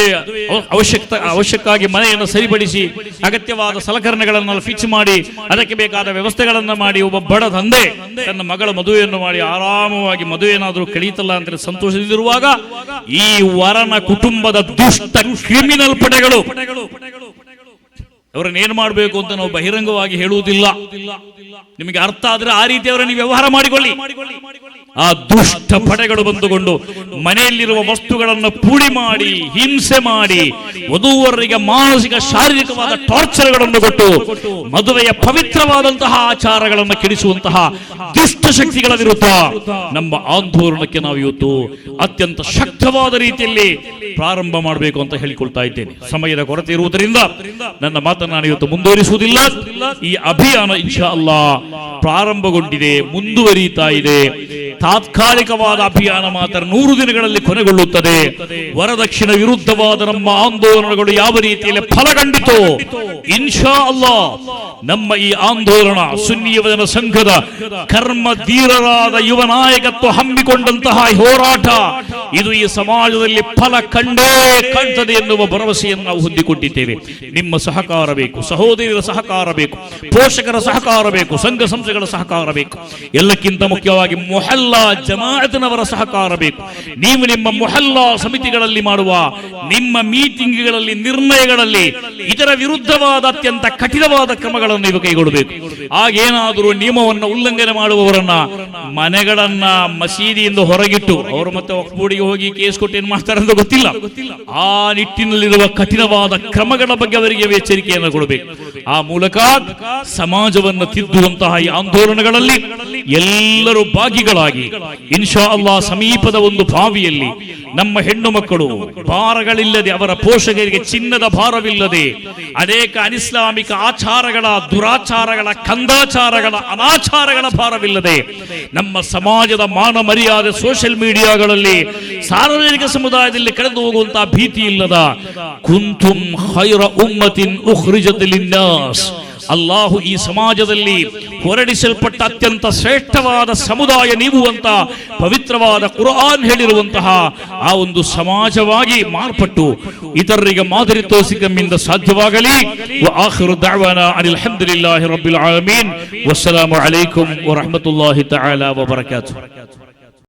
ಅವಶ್ಯಕ್ಕಾಗಿ ಮನೆಯನ್ನು ಸರಿಪಡಿಸಿ ಅಗತ್ಯವಾದ ಸಲಕರಣೆಗಳನ್ನು ಫಿಕ್ಸ್ ಮಾಡಿ ಅದಕ್ಕೆ ಬೇಕಾದ ವ್ಯವಸ್ಥೆಗಳನ್ನು ಮಾಡಿ ಒಬ್ಬ ಬಡ ತಂದೆ ತನ್ನ ಮಗಳ ಮದುವೆಯನ್ನು ಮಾಡಿ ಆರಾಮವಾಗಿ ಮದುವೆ ಏನಾದರೂ ಕಳೀತಲ್ಲ ಅಂತ ಸಂತೋಷದಿರುವಾಗ ಈ ವರನ ಕುಟುಂಬದ ದುಷ್ಟ ಕ್ರಿಮಿನಲ್ ಪಡೆಗಳು ಅವರನ್ನು ಏನ್ ಮಾಡಬೇಕು ಅಂತ ನಾವು ಬಹಿರಂಗವಾಗಿ ಹೇಳುವುದಿಲ್ಲ. ನಿಮಗೆ ಅರ್ಥ ಆದ್ರೆ ಆ ರೀತಿ ಅವರ ನೀವು ವ್ಯವಹಾರ ಮಾಡಿಕೊಳ್ಳಿ. ಆ ದುಷ್ಟ ಪಡೆಗಳು ಬಂದುಕೊಂಡು ಮನೆಯಲ್ಲಿರುವ ವಸ್ತುಗಳನ್ನು ಪುಡಿ ಮಾಡಿ ಹಿಂಸೆ ಮಾಡಿ ವಧುವರರಿಗೆ ಮಾನಸಿಕ ಶಾರೀರಿಕವಾದ ಟಾರ್ಚರ್ಗಳನ್ನು ಕೊಟ್ಟು ಮದುವೆಯ ಪವಿತ್ರವಾದಂತಹ ಆಚಾರಗಳನ್ನು ಕೆಡಿಸುವಂತಹ ದುಷ್ಟ ಶಕ್ತಿಗಳ ವಿರುದ್ಧ ನಮ್ಮ ಆಂದೋಲನಕ್ಕೆ ನಾವು ಇವತ್ತು ಅತ್ಯಂತ ಶಕ್ತವಾದ ರೀತಿಯಲ್ಲಿ ಪ್ರಾರಂಭ ಮಾಡಬೇಕು ಅಂತ ಹೇಳಿಕೊಳ್ತಾ ಇದ್ದೇನೆ. ಸಮಯದ ಕೊರತೆ ಇರುವುದರಿಂದ ನನ್ನ ಮಾತನ್ನು ನಾನು ಇವತ್ತು ಮುಂದುವರಿಸುವುದಿಲ್ಲ. ಈ ಅಭಿಯಾನ ಇನ್ಶಾ ಅಲ್ಲಾ ಪ್ರಾರಂಭಗೊಂಡಿದೆ, ಮುಂದುವರಿಯುತ್ತಾ ಇದೆ. ತಾತ್ಕಾಲಿಕವಾದ ಅಭಿಯಾನ ಮಾತ್ರ 100 ದಿನಗಳಲ್ಲಿ ಕೊನೆಗೊಳ್ಳುತ್ತದೆ. ವರದಕ್ಷಿಣ ವಿರುದ್ಧವಾದ ನಮ್ಮ ಆಂದೋಲನಗಳು ಯಾವ ರೀತಿಯಲ್ಲಿ ಫಲಗಂಡಿತೋ ಇನ್ಶಾ ಅಲ್ಲಾ ನಮ್ಮ ಈ ಆಂದೋಲನ ಸುನ್ನಿ ಯುವಜನ ಸಂಘದ ಕರ್ಮ ಧೀರರಾದ ಯುವ ನಾಯಕತ್ವ ಹಮ್ಮಿಕೊಂಡಂತಹ ಹೋರಾಟ ಇದು ಈ ಸಮಾಜದಲ್ಲಿ ಫಲ ಕಂಡೇ ಕಾಣ್ತದೆ ಎನ್ನುವ ಭರವಸೆಯನ್ನು ನಾವು ಹೊಂದಿಕೊಂಡಿದ್ದೇವೆ. ನಿಮ್ಮ ಸಹಕಾರ ಬೇಕು, ಸಹೋದರಿಯರ ಸಹಕಾರ ಬೇಕು, ಪೋಷಕರ ಸಹಕಾರ ಬೇಕು, ಸಂಘ ಸಂಸ್ಥೆಗಳ ಸಹಕಾರ ಬೇಕು. ಎಲ್ಲಕ್ಕಿಂತ ಮುಖ್ಯವಾಗಿ ಮೊಹಲ್ಲಾ ಜಮಾಅತ್ನವರ ಸಹಕಾರ ಬೇಕು. ನೀವು ನಿಮ್ಮ ಮೊಹಲ್ಲಾ ಸಮಿತಿಗಳಲ್ಲಿ ಮಾಡುವ ನಿಮ್ಮ ಮೀಟಿಂಗ್ಗಳಲ್ಲಿ ನಿರ್ಣಯಗಳಲ್ಲಿ ಇದರ ವಿರುದ್ಧವಾದ ಅತ್ಯಂತ ಕಠಿಣವಾದ ಕ್ರಮಗಳನ್ನು ನೀವು ಕೈಗೊಳ್ಳಬೇಕು. ಆಗೇನಾದರೂ ನಿಯಮವನ್ನು ಉಲ್ಲಂಘನೆ ಮಾಡುವವರನ್ನ ಮನೆಗಳನ್ನ ಮಸೀದಿಯಿಂದ ಹೊರಗಿಟ್ಟು ಅವರು ಮತ್ತೆ ವಕ್ಫ್ ಬೋರ್ಡಿಗೆ ಹೋಗಿ ಕೇಸ್ ಕೊಟ್ಟು ಏನ್ ಮಾಡ್ತಾರೆ ಅಂತ ಗೊತ್ತಿಲ್ಲ. ಆ ನಿಟ್ಟಿನಲ್ಲಿರುವ ಕಠಿಣವಾದ ಕ್ರಮಗಳ ಬಗ್ಗೆ ಅವರಿಗೆ ಎಚ್ಚರಿಕೆಯನ್ನು ಕೊಡಬೇಕು. ಆ ಮೂಲಕ ಸಮಾಜವನ್ನು ತಿದ್ದುವಂತಹ ಈ ಆಂದೋಲನಗಳಲ್ಲಿ ಎಲ್ಲರೂ ಭಾಗಿಗಳಾಗಿ ಇನ್ಶಾ ಅಲ್ಲಾ ಸಮೀಪದ ಒಂದು ಬಾವಿಯಲ್ಲಿ ನಮ್ಮ ಹೆಣ್ಣು ಮಕ್ಕಳು ಭಾರಗಳಿಲ್ಲದೆ, ಅವರ ಪೋಷಕರಿಗೆ ಚಿನ್ನದ ಭಾರವಿಲ್ಲದೆ, ಅನೇಕ ಅನಿಸ್ಲಾಮಿಕ ಆಚಾರಗಳ, ದುರಾಚಾರಗಳ, ಕಂದಾಚಾರಗಳ, ಅನಾಚಾರಗಳ ಭಾರವಿಲ್ಲದೆ ನಮ್ಮ ಸಮಾಜದ ಮಾನ ಮರ್ಯಾದೆ ಸೋಷಿಯಲ್ ಮೀಡಿಯಾಗಳಲ್ಲಿ ಸಾರ್ವಜನಿಕ ಸಮುದಾಯದಲ್ಲಿ ಕಳೆದು ಹೋಗುವಂತಹ ಭೀತಿ ಇಲ್ಲದ ಕುಂತುಂ ಖೈರ ಉಮ್ಮತಿನ್ ಉಖ್ರಿಜತ್ ಲಿನ್ನಾಸ್, ಅಲ್ಲಾಹು ಈ ಸಮಾಜದಲ್ಲಿ ಹೊರಡಿಸಲ್ಪಟ್ಟ ಅತ್ಯಂತ ಶ್ರೇಷ್ಠವಾದ ಸಮುದಾಯ ನೀವು ಅಂತ ಪವಿತ್ರವಾದ ಕುರ್ಆನ್ ಹೇಳಿರುವಂತಹ ಆ ಒಂದು ಸಮಾಜವಾಗಿ ಮಾರ್ಪಟ್ಟು ಇತರರಿಗೆ ಮಾದರಿ ತೋರಿಸಿ ನಮ್ಮಿಂದ ಸಾಧ್ಯವಾಗಲಿ. ವ ಆಖಿರು ದಅವಾನಾ ಅನಿಲ್ ಹಮ್ದುಲಿಲ್ಲಾಹಿ ರಬ್ಬಿಲ್ ಆಲಮೀನ್. ವಸ್ಸಲಾಮು ಅಲೈಕುಂ ವ ರಹಮತುಲ್ಲಾಹಿ ತಆಲಾ ವ ಬರಕಾತುಹು.